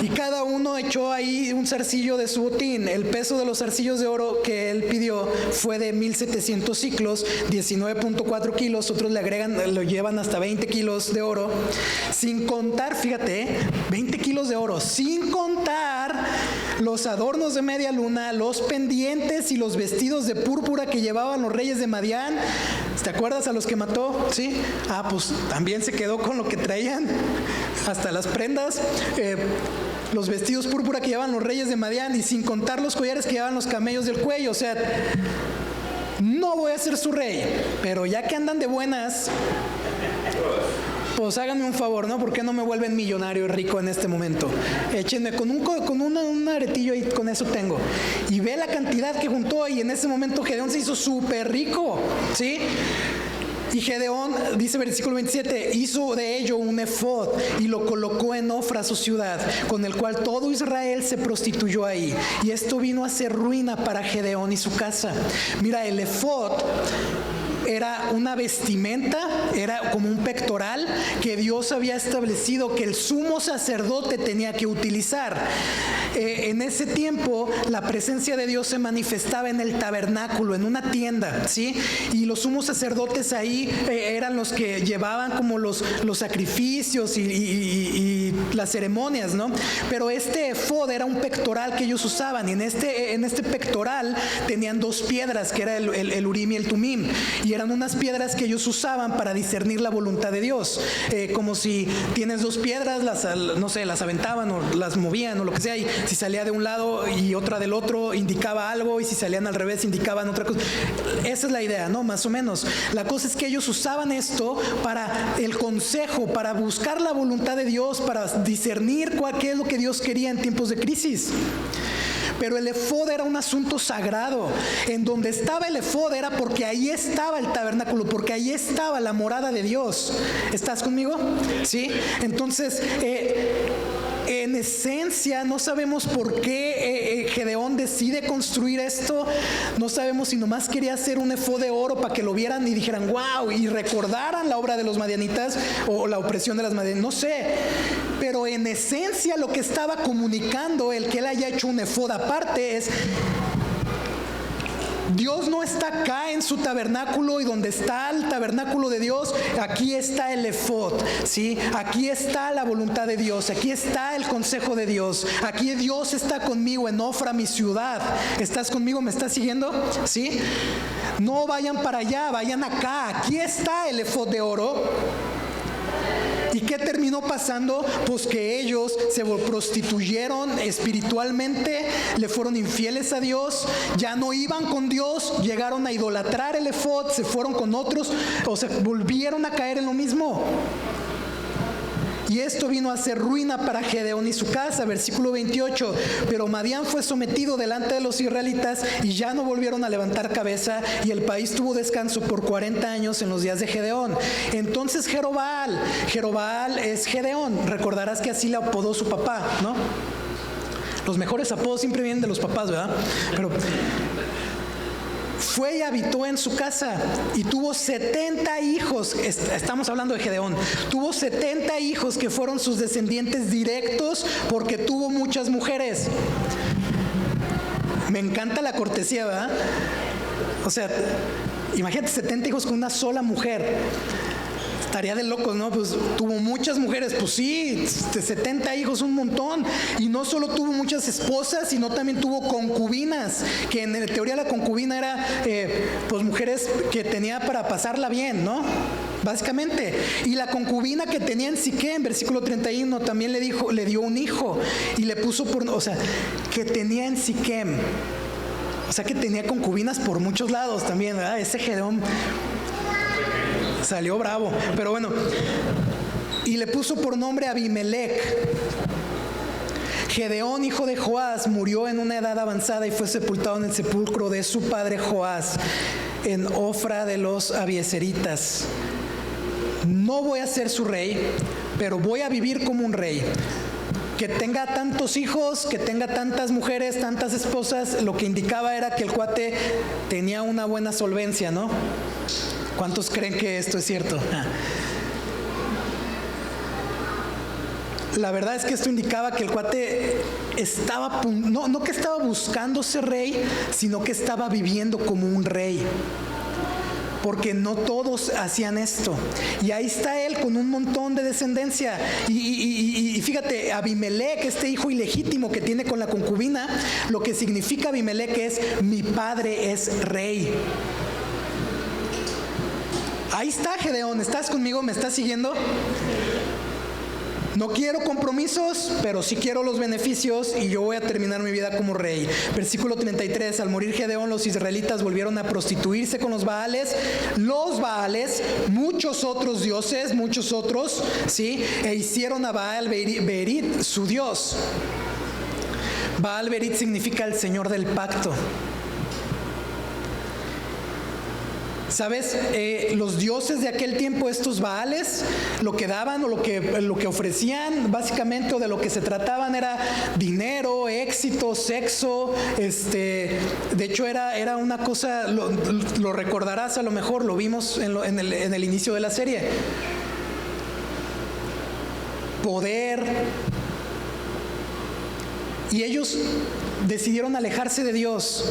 Y cada uno echó ahí un zarcillo de su botín. El peso de los zarcillos de oro que él pidió fue de 1,700 ciclos, 19.4 kilos. Otros le agregan, lo llevan hasta 20 kilos de oro. Sin contar, fíjate, 20 kilos de oro, sin contar los adornos de media luna, los pendientes y los vestidos de púrpura que llevaban los reyes de Madián. ¿Te acuerdas a los que mató? Sí. Ah, pues también se quedó con lo que traían, hasta las prendas. Los vestidos púrpura que llevaban los reyes de Madián, y sin contar los collares que llevaban los camellos del cuello. O sea, no voy a ser su rey, pero ya que andan de buenas, pues háganme un favor, ¿no? ¿Por qué no me vuelven millonario rico en este momento? Échenme con un aretillo y con eso tengo. Y ve la cantidad que juntó, y en ese momento Gedeón se hizo súper rico, ¿sí? Y Gedeón, dice versículo 27, hizo de ello un efod y lo colocó en Ofra, su ciudad, con el cual todo Israel se prostituyó ahí. Y esto vino a ser ruina para Gedeón y su casa. Mira, el efod era una vestimenta, era como un pectoral que Dios había establecido que el sumo sacerdote tenía que utilizar. En ese tiempo la presencia de Dios se manifestaba en el tabernáculo, en una tienda, ¿sí? Y los sumos sacerdotes ahí eran los que llevaban como los sacrificios y las ceremonias, ¿no? Pero este efod era un pectoral que ellos usaban, y en este pectoral tenían dos piedras, que era el Urim y el Tumim, y eran unas piedras que ellos usaban para discernir la voluntad de Dios. Como si tienes dos piedras, las aventaban o las movían o lo que sea, y si salía de un lado y otra del otro indicaba algo, y si salían al revés indicaban otra cosa. Esa es la idea, ¿no? Más o menos. La cosa es que ellos usaban esto para el consejo, para buscar la voluntad de Dios, para discernir qué es lo que Dios quería en tiempos de crisis. Pero el efod era un asunto sagrado. En donde estaba el efod era porque ahí estaba el tabernáculo, porque ahí estaba la morada de Dios. ¿Estás conmigo? ¿Sí? Entonces, en esencia, no sabemos por qué Gedeón decide construir esto. No sabemos si nomás quería hacer un efod de oro para que lo vieran y dijeran wow, y recordaran la obra de los madianitas o la opresión de las madianitas. No sé. Pero en esencia lo que estaba comunicando el que él haya hecho un efod aparte es: Dios no está acá en su tabernáculo, y donde está el tabernáculo de Dios, aquí está el efod, ¿sí? Aquí está la voluntad de Dios, aquí está el consejo de Dios, aquí Dios está conmigo en Ofra, mi ciudad. ¿Estás conmigo? ¿Me estás siguiendo? ¿Sí? No vayan para allá, vayan acá, aquí está el efod de oro. ¿Y qué terminó pasando? Pues que ellos se prostituyeron espiritualmente, le fueron infieles a Dios, ya no iban con Dios, llegaron a idolatrar el efod, se fueron con otros, o sea, volvieron a caer en lo mismo. Y esto vino a ser ruina para Gedeón y su casa. Versículo 28. Pero Madián fue sometido delante de los israelitas y ya no volvieron a levantar cabeza, y el país tuvo descanso por 40 años en los días de Gedeón. Entonces Jerobbaal es Gedeón. Recordarás que así le apodó su papá, ¿no? Los mejores apodos siempre vienen de los papás, ¿verdad? Pero fue y habitó en su casa y tuvo 70 hijos. Estamos hablando de Gedeón. Tuvo 70 hijos que fueron sus descendientes directos porque tuvo muchas mujeres. Me encanta la cortesía, ¿verdad? O sea, imagínate 70 hijos con una sola mujer. Estaría de locos, ¿no? Pues tuvo muchas mujeres, pues sí, 70 hijos, un montón. Y no solo tuvo muchas esposas, sino también tuvo concubinas, que en teoría la concubina era, pues mujeres que tenía para pasarla bien, ¿no? Básicamente. Y la concubina que tenía en Siquem, versículo 31, también le dio un hijo y le puso o sea, que tenía en Siquem. O sea, que tenía concubinas por muchos lados también, ¿verdad? Ese Gedeón salió bravo, pero bueno. Y le puso por nombre Abimelech. Gedeón, hijo de Joás, murió en una edad avanzada y fue sepultado en el sepulcro de su padre Joás, en Ofra de los Abiezeritas. No voy a ser su rey, pero voy a vivir como un rey. Que tenga tantos hijos, que tenga tantas mujeres, tantas esposas, lo que indicaba era que el cuate tenía una buena solvencia, ¿no? ¿Cuántos creen que esto es cierto? La verdad es que esto indicaba que el cuate estaba, no que estaba buscando ser rey, sino que estaba viviendo como un rey. Porque no todos hacían esto. Y ahí está él con un montón de descendencia. Y fíjate, Abimelech, este hijo ilegítimo que tiene con la concubina, lo que significa Abimelech es: mi padre es rey. Ahí está Gedeón, ¿estás conmigo? ¿Me estás siguiendo? No quiero compromisos, pero sí quiero los beneficios y yo voy a terminar mi vida como rey. Versículo 33, al morir Gedeón, los israelitas volvieron a prostituirse con los Baales, muchos otros dioses, ¿sí? E hicieron a Baal Berit su dios. Baal Berit significa el Señor del pacto. ¿Sabes? Los dioses de aquel tiempo, estos Baales, lo que daban o lo que ofrecían básicamente, o de lo que se trataban, era dinero, éxito, sexo. De hecho era una cosa, lo recordarás, a lo mejor lo vimos en el inicio de la serie. Poder. Y ellos decidieron alejarse de Dios,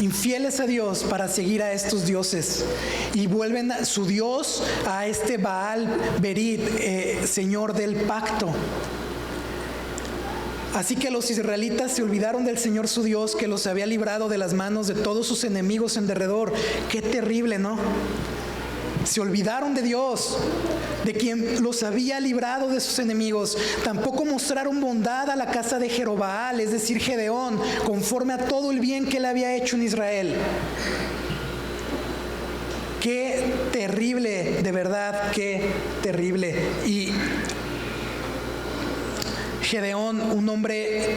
infieles a Dios, para seguir a estos dioses, y vuelven su Dios a este Baal Berit, Señor del pacto. Así que los israelitas se olvidaron del Señor su Dios, que los había librado de las manos de todos sus enemigos en derredor. Qué terrible, ¿no? Se olvidaron de Dios, de quien los había librado de sus enemigos. Tampoco mostraron bondad a la casa de Jerobaal, es decir, Gedeón, conforme a todo el bien que él había hecho en Israel. Qué terrible, de verdad, qué terrible. Y Gedeón, un hombre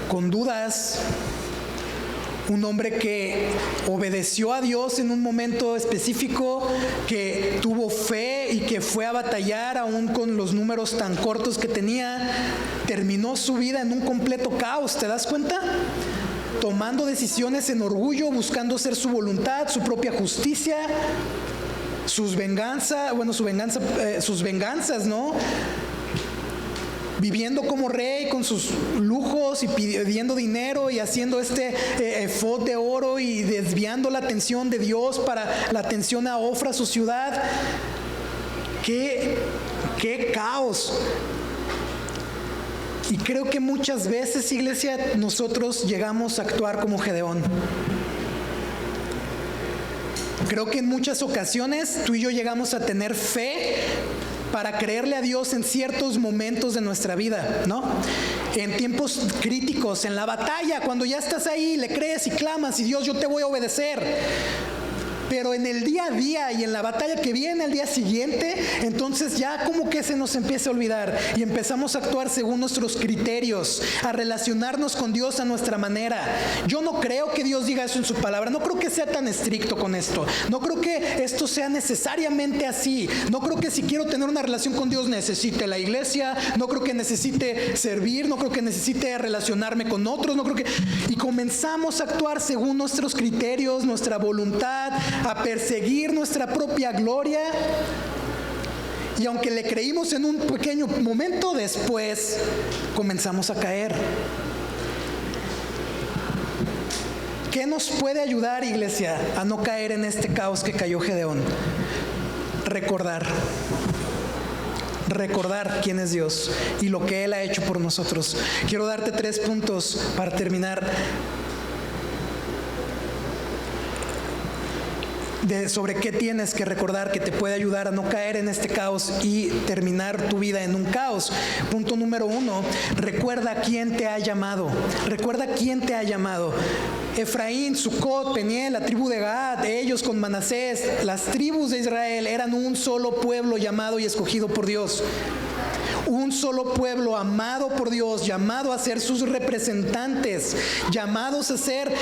con dudas, un hombre que obedeció a Dios en un momento específico, que tuvo fe y que fue a batallar aún con los números tan cortos que tenía, terminó su vida en un completo caos. ¿Te das cuenta? Tomando decisiones en orgullo, buscando hacer su voluntad, su propia justicia, sus venganzas, ¿no? Viviendo como rey con sus lujos y pidiendo dinero y haciendo efod de oro y desviando la atención de Dios para la atención a Ofra, su ciudad. ¡Qué caos! Y creo que muchas veces, iglesia, nosotros llegamos a actuar como Gedeón. Creo que en muchas ocasiones tú y yo llegamos a tener fe para creerle a Dios en ciertos momentos de nuestra vida, ¿no? En tiempos críticos, en la batalla, cuando ya estás ahí, le crees y clamas y Dios, yo te voy a obedecer. Pero en el día a día y en la batalla que viene al día siguiente, entonces ya como que se nos empieza a olvidar y empezamos a actuar según nuestros criterios, a relacionarnos con Dios a nuestra manera. Yo no creo que Dios diga eso en su palabra, no creo que sea tan estricto con esto, no creo que esto sea necesariamente así, no creo que si quiero tener una relación con Dios necesite la iglesia, no creo que necesite servir, no creo que necesite relacionarme con otros, no creo que... Y comenzamos a actuar según nuestros criterios, nuestra voluntad, a perseguir nuestra propia gloria, y aunque le creímos en un pequeño momento, después comenzamos a caer. ¿Qué nos puede ayudar, iglesia, a no caer en este caos que cayó Gedeón? Recordar quién es Dios y lo que Él ha hecho por nosotros. Quiero darte 3 puntos para terminar sobre qué tienes que recordar que te puede ayudar a no caer en este caos y terminar tu vida en un caos. Punto número 1, recuerda quién te ha llamado. Recuerda quién te ha llamado. Efraín, Sucot, Peniel, la tribu de Gad, ellos con Manasés, las tribus de Israel eran un solo pueblo llamado y escogido por Dios. Un solo pueblo amado por Dios, llamado a ser sus representantes, llamados a ser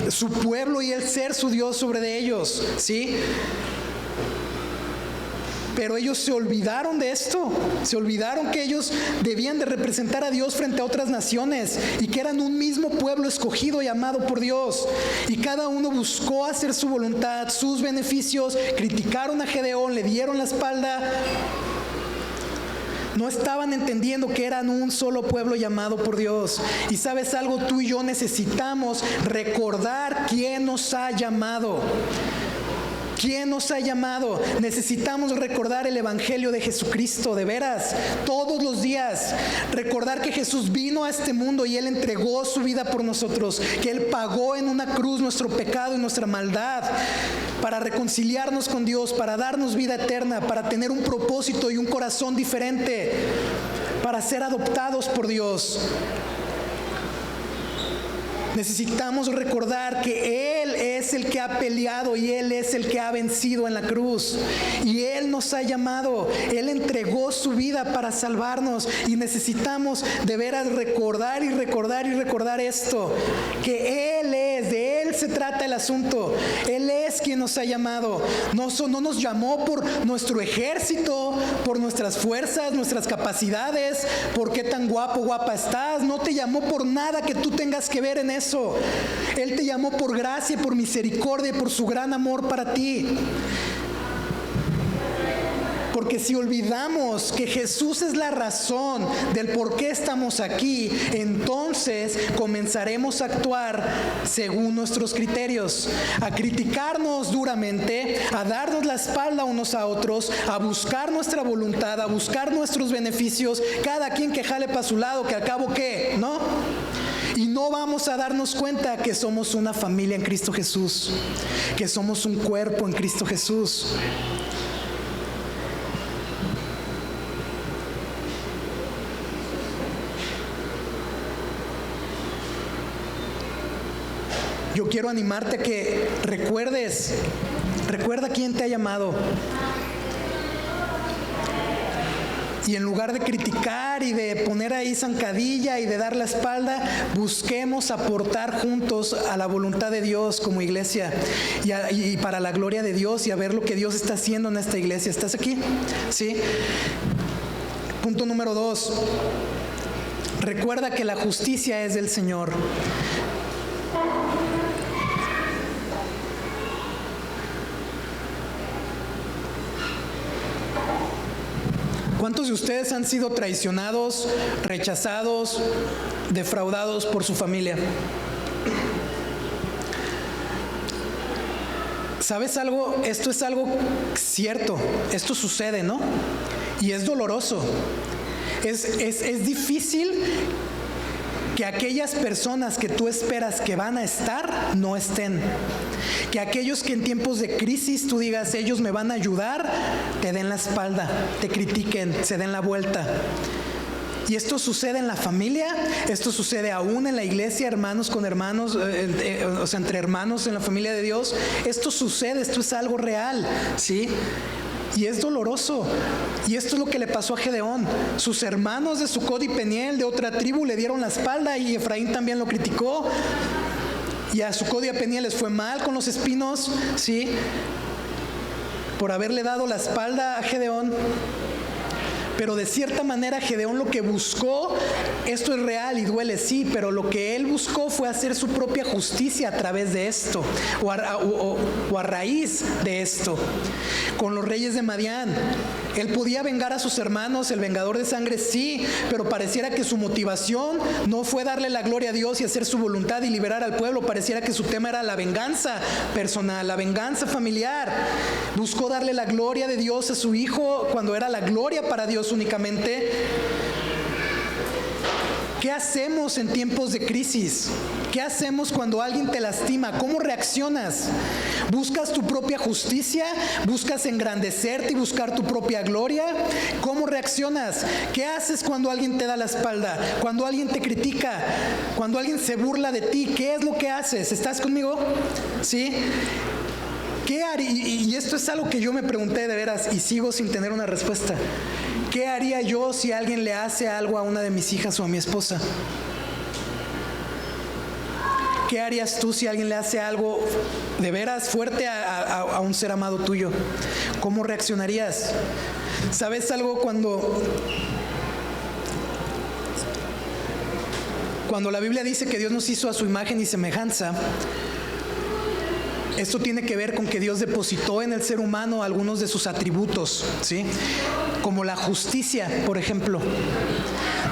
su pueblo y Él ser su Dios sobre de ellos, ¿sí? Pero ellos se olvidaron de esto, se olvidaron que ellos debían de representar a Dios frente a otras naciones y que eran un mismo pueblo escogido y amado por Dios. Y cada uno buscó hacer su voluntad, sus beneficios, criticaron a Gedeón, le dieron la espalda. No estaban entendiendo que eran un solo pueblo llamado por Dios. Y sabes algo, tú y yo necesitamos recordar quién nos ha llamado. ¿Quién nos ha llamado? Necesitamos recordar el Evangelio de Jesucristo, de veras, todos los días. Recordar que Jesús vino a este mundo y Él entregó su vida por nosotros, que Él pagó en una cruz nuestro pecado y nuestra maldad para reconciliarnos con Dios, para darnos vida eterna, para tener un propósito y un corazón diferente, para ser adoptados por Dios. Necesitamos recordar que Él es el que ha peleado y Él es el que ha vencido en la cruz. Y Él nos ha llamado, Él entregó su vida para salvarnos. Y necesitamos de veras recordar esto, que Él es, de Él se trata el asunto. Él es quien nos ha llamado. No nos llamó por nuestro ejército, por nuestras fuerzas, nuestras capacidades, por qué tan guapo, guapa estás. No te llamó por nada que tú tengas que ver en eso. Él te llamó por gracia, por misericordia, por su gran amor para ti. Porque si olvidamos que Jesús es la razón del por qué estamos aquí, entonces comenzaremos a actuar según nuestros criterios, a criticarnos duramente, a darnos la espalda unos a otros, a buscar nuestra voluntad, a buscar nuestros beneficios, cada quien que jale para su lado, que al cabo ¿qué? ¿No? Y no vamos a darnos cuenta que somos una familia en Cristo Jesús, que somos un cuerpo en Cristo Jesús. Yo quiero animarte a que recuerda quién te ha llamado. Y en lugar de criticar y de poner ahí zancadilla y de dar la espalda, busquemos aportar juntos a la voluntad de Dios como iglesia y para la gloria de Dios y a ver lo que Dios está haciendo en esta iglesia. ¿Estás aquí? ¿Sí? Punto número 2. Recuerda que la justicia es del Señor. ¿Cuántos de ustedes han sido traicionados, rechazados, defraudados por su familia? ¿Sabes algo? Esto es algo cierto. Esto sucede, ¿no? Y es doloroso. Es difícil que aquellas personas que tú esperas que van a estar, no estén. Que aquellos que en tiempos de crisis tú digas, ellos me van a ayudar, te den la espalda, te critiquen, se den la vuelta. Y esto sucede en la familia, esto sucede aún en la iglesia, hermanos con hermanos, o sea, entre hermanos en la familia de Dios. Esto sucede, esto es algo real, ¿sí? Y es doloroso. Y esto es lo que le pasó a Gedeón. Sus hermanos de Sucot y Peniel, de otra tribu, le dieron la espalda y Efraín también lo criticó. Y a Sucot y a Peniel les fue mal con los espinos, ¿sí? Por haberle dado la espalda a Gedeón. Pero de cierta manera Gedeón lo que buscó, esto es real y duele, sí, pero lo que él buscó fue hacer su propia justicia a través de esto, o a raíz de esto. Con los reyes de Madián, él podía vengar a sus hermanos, el vengador de sangre, sí, pero pareciera que su motivación no fue darle la gloria a Dios y hacer su voluntad y liberar al pueblo. Pareciera que su tema era la venganza personal, la venganza familiar. Buscó darle la gloria de Dios a su hijo cuando era la gloria para Dios únicamente. ¿Qué hacemos en tiempos de crisis? ¿Qué hacemos cuando alguien te lastima? ¿Cómo reaccionas? ¿Buscas tu propia justicia? ¿Buscas engrandecerte y buscar tu propia gloria? ¿Cómo reaccionas? ¿Qué haces cuando alguien te da la espalda? Cuando alguien te critica? Cuando alguien se burla de ti? ¿Qué es lo que haces? ¿Estás conmigo? ¿Sí? ¿Qué haría? Y esto es algo que yo me pregunté de veras y sigo sin tener una respuesta. ¿Qué haría yo si alguien le hace algo a una de mis hijas o a mi esposa? ¿Qué harías tú si alguien le hace algo de veras fuerte a un ser amado tuyo? ¿Cómo reaccionarías? ¿Sabes algo? Cuando la Biblia dice que Dios nos hizo a su imagen y semejanza, esto tiene que ver con que Dios depositó en el ser humano algunos de sus atributos, ¿sí? Como la justicia, por ejemplo.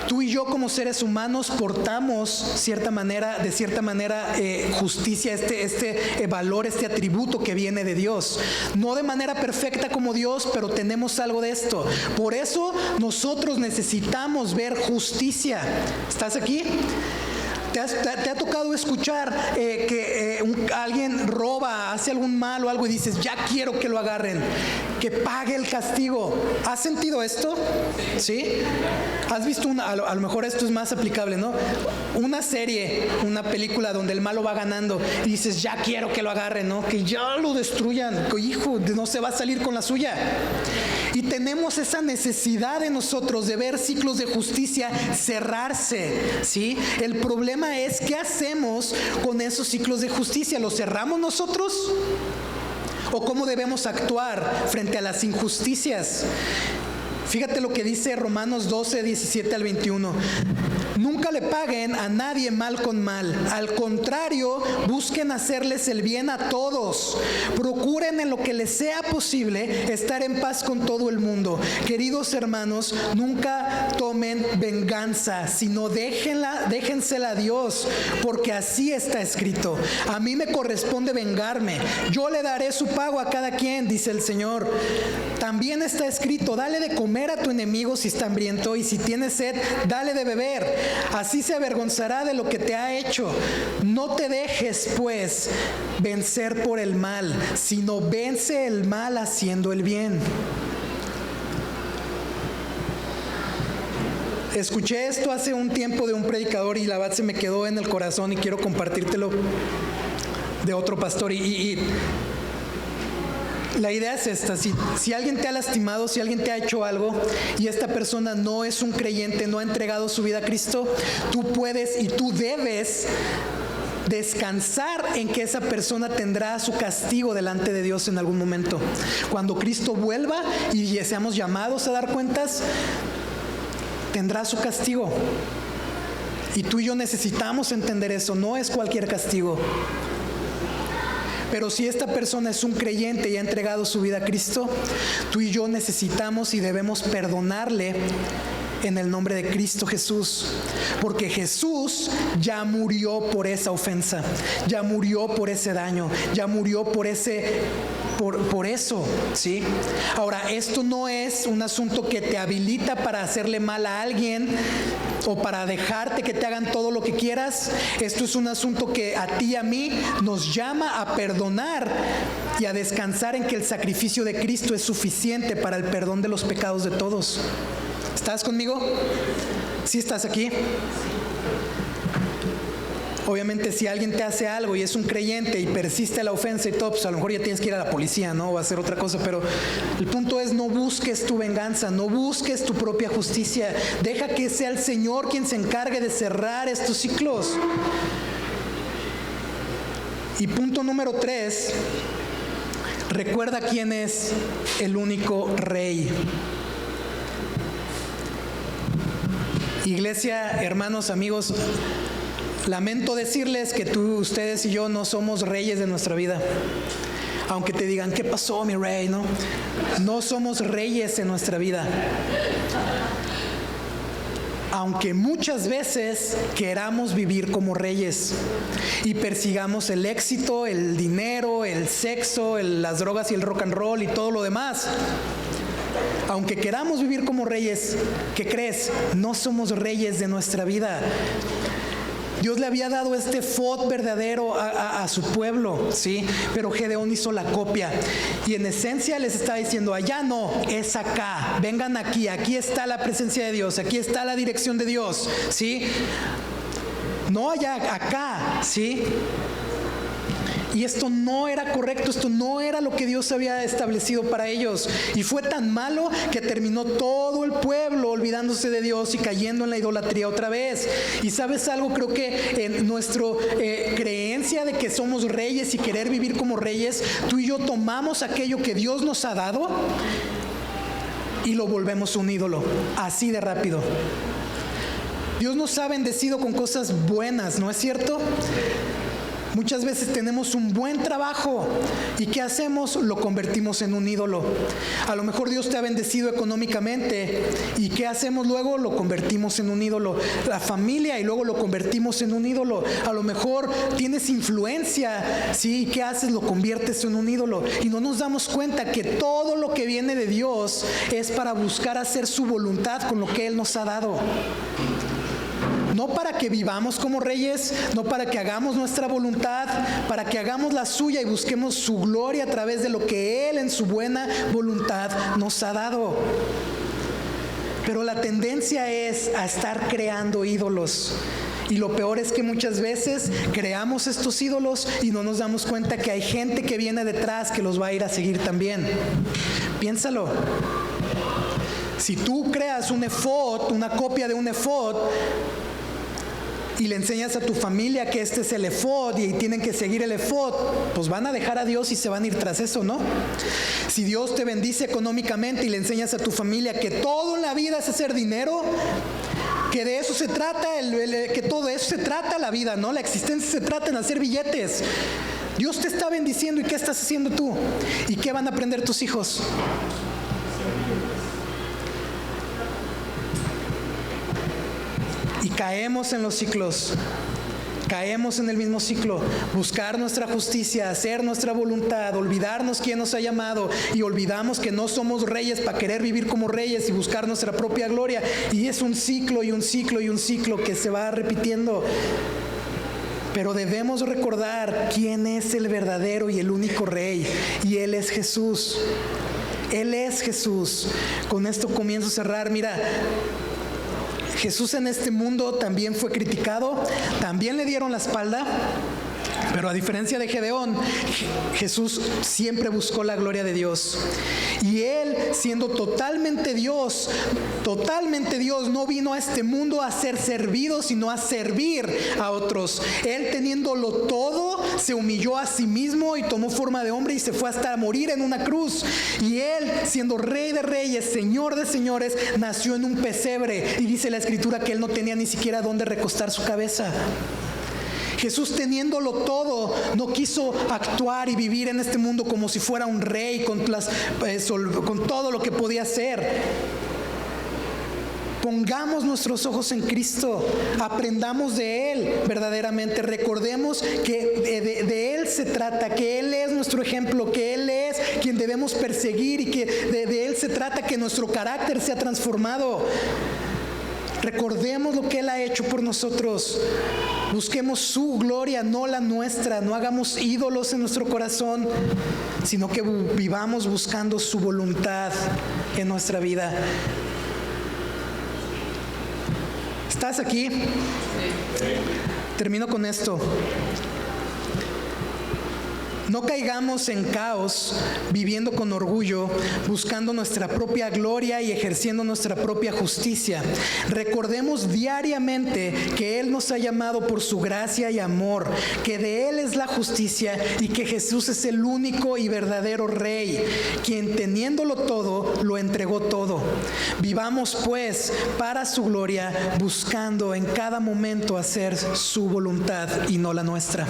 Tú y yo como seres humanos portamos de cierta manera justicia, este valor, este atributo que viene de Dios. No de manera perfecta como Dios, pero tenemos algo de esto. Por eso nosotros necesitamos ver justicia. ¿Estás aquí? ¿Te ha tocado escuchar que alguien roba, hace algún mal o algo y dices, ya quiero que lo agarren, que pague el castigo? ¿Has sentido esto? ¿Sí? ¿Has visto a lo mejor esto es más aplicable, ¿no? Una serie, una película donde el malo va ganando y dices, ya quiero que lo agarren, ¿no? Que ya lo destruyan, que hijo, no se va a salir con la suya. Y tenemos esa necesidad de nosotros de ver ciclos de justicia cerrarse, ¿sí? El problema es, ¿qué hacemos con esos ciclos de justicia? ¿Los cerramos nosotros? ¿O cómo debemos actuar frente a las injusticias? Fíjate lo que dice Romanos 12, 17 al 21. Nunca le paguen a nadie mal con mal. Al contrario, busquen hacerles el bien a todos. Procuren en lo que les sea posible estar en paz con todo el mundo. Queridos hermanos, nunca tomen venganza, sino déjensela a Dios, porque así está escrito. A mí me corresponde vengarme. Yo le daré su pago a cada quien, dice el Señor. También está escrito, dale de comer a tu enemigo si está hambriento, y si tiene sed, dale de beber. Así se avergonzará de lo que te ha hecho. No te dejes, pues, vencer por el mal, sino vence el mal haciendo el bien. Escuché esto hace un tiempo de un predicador y la verdad se me quedó en el corazón y quiero compartírtelo de otro pastor. La idea es esta: si alguien te ha lastimado, si alguien te ha hecho algo y esta persona no es un creyente, no ha entregado su vida a Cristo, tú puedes y tú debes descansar en que esa persona tendrá su castigo delante de Dios en algún momento. Cuando Cristo vuelva y seamos llamados a dar cuentas, tendrá su castigo. Y tú y yo necesitamos entender eso, no es cualquier castigo. Pero si esta persona es un creyente y ha entregado su vida a Cristo, tú y yo necesitamos y debemos perdonarle en el nombre de Cristo Jesús, porque Jesús ya murió por esa ofensa, ya murió por ese daño, ya murió por eso, ¿sí? Ahora, esto no es un asunto que te habilita para hacerle mal a alguien o para dejarte que te hagan todo lo que quieras. Esto es un asunto que a ti y a mí nos llama a perdonar y a descansar en que el sacrificio de Cristo es suficiente para el perdón de los pecados de todos. ¿Estás conmigo? ¿Sí estás aquí? Obviamente, si alguien te hace algo y es un creyente y persiste la ofensa y todo, pues a lo mejor ya tienes que ir a la policía, ¿no? O a hacer otra cosa, pero el punto es, no busques tu venganza, no busques tu propia justicia. Deja que sea el Señor quien se encargue de cerrar estos ciclos. Y punto número 3, recuerda quién es el único rey. Iglesia, hermanos, amigos, lamento decirles que ustedes y yo no somos reyes de nuestra vida. Aunque te digan, ¿qué pasó, mi rey? No somos reyes en nuestra vida. Aunque muchas veces queramos vivir como reyes y persigamos el éxito, el dinero, el sexo, las drogas y el rock and roll y todo lo demás. Aunque queramos vivir como reyes, ¿qué crees? No somos reyes de nuestra vida. Dios le había dado este efod verdadero a su pueblo, ¿sí? Pero Gedeón hizo la copia. Y en esencia les está diciendo, allá no, es acá. Vengan aquí, aquí está la presencia de Dios, aquí está la dirección de Dios, ¿sí? No allá, acá, ¿sí? Y esto no era correcto, esto no era lo que Dios había establecido para ellos. Y fue tan malo que terminó todo el pueblo olvidándose de Dios y cayendo en la idolatría otra vez. Y ¿sabes algo? Creo que en nuestra creencia de que somos reyes y querer vivir como reyes, tú y yo tomamos aquello que Dios nos ha dado y lo volvemos un ídolo, así de rápido. Dios nos ha bendecido con cosas buenas, ¿no es cierto? Muchas veces tenemos un buen trabajo y ¿qué hacemos? Lo convertimos en un ídolo. A lo mejor Dios te ha bendecido económicamente y ¿qué hacemos luego? Lo convertimos en un ídolo. La familia y luego lo convertimos en un ídolo. A lo mejor tienes influencia, ¿sí? ¿Qué haces? Lo conviertes en un ídolo. Y no nos damos cuenta que todo lo que viene de Dios es para buscar hacer su voluntad con lo que Él nos ha dado. No para que vivamos como reyes, no para que hagamos nuestra voluntad, para que hagamos la suya y busquemos su gloria a través de lo que Él en su buena voluntad nos ha dado. Pero la tendencia es a estar creando ídolos. Y lo peor es que muchas veces creamos estos ídolos y no nos damos cuenta que hay gente que viene detrás que los va a ir a seguir también. Piénsalo. Si tú creas un efod, una copia de un efod, y le enseñas a tu familia que este es el efod y tienen que seguir el efod, pues van a dejar a Dios y se van a ir tras eso, ¿no? Si Dios te bendice económicamente y le enseñas a tu familia que todo en la vida es hacer dinero, que de eso se trata, que todo eso se trata la vida, ¿no? La existencia se trata en hacer billetes. Dios te está bendiciendo, ¿y qué estás haciendo tú? ¿Y qué van a aprender tus hijos? Y caemos en los ciclos, caemos en el mismo ciclo, buscar nuestra justicia, hacer nuestra voluntad, olvidarnos quién nos ha llamado y olvidamos que no somos reyes para querer vivir como reyes y buscar nuestra propia gloria. Y es un ciclo y un ciclo y un ciclo que se va repitiendo. Pero debemos recordar quién es el verdadero y el único rey, y Él es Jesús. Él es Jesús. Con esto comienzo a cerrar. Mira, Jesús en este mundo también fue criticado, también le dieron la espalda, pero a diferencia de Gedeón, Jesús siempre buscó la gloria de Dios. Y Él, siendo totalmente Dios, no vino a este mundo a ser servido, sino a servir a otros. Él, teniéndolo todo, se humilló a sí mismo y tomó forma de hombre y se fue hasta morir en una cruz. Y Él, siendo Rey de reyes, Señor de señores, nació en un pesebre. Y dice la Escritura que Él no tenía ni siquiera dónde recostar su cabeza. Jesús, teniéndolo todo, no quiso actuar y vivir en este mundo como si fuera un rey con todo lo que podía hacer. Pongamos nuestros ojos en Cristo, aprendamos de Él verdaderamente, recordemos que de Él se trata, que Él es nuestro ejemplo, que Él es quien debemos perseguir y que de Él se trata que nuestro carácter sea transformado. Recordemos lo que Él ha hecho por nosotros. Busquemos su gloria, no la nuestra. No hagamos ídolos en nuestro corazón, sino que vivamos buscando su voluntad en nuestra vida. ¿Estás aquí? Termino con esto. No caigamos en caos, viviendo con orgullo, buscando nuestra propia gloria y ejerciendo nuestra propia justicia. Recordemos diariamente que Él nos ha llamado por su gracia y amor, que de Él es la justicia y que Jesús es el único y verdadero Rey, quien teniéndolo todo, lo entregó todo. Vivamos pues para su gloria, buscando en cada momento hacer su voluntad y no la nuestra.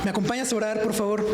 ¿Me acompañas a orar, por favor?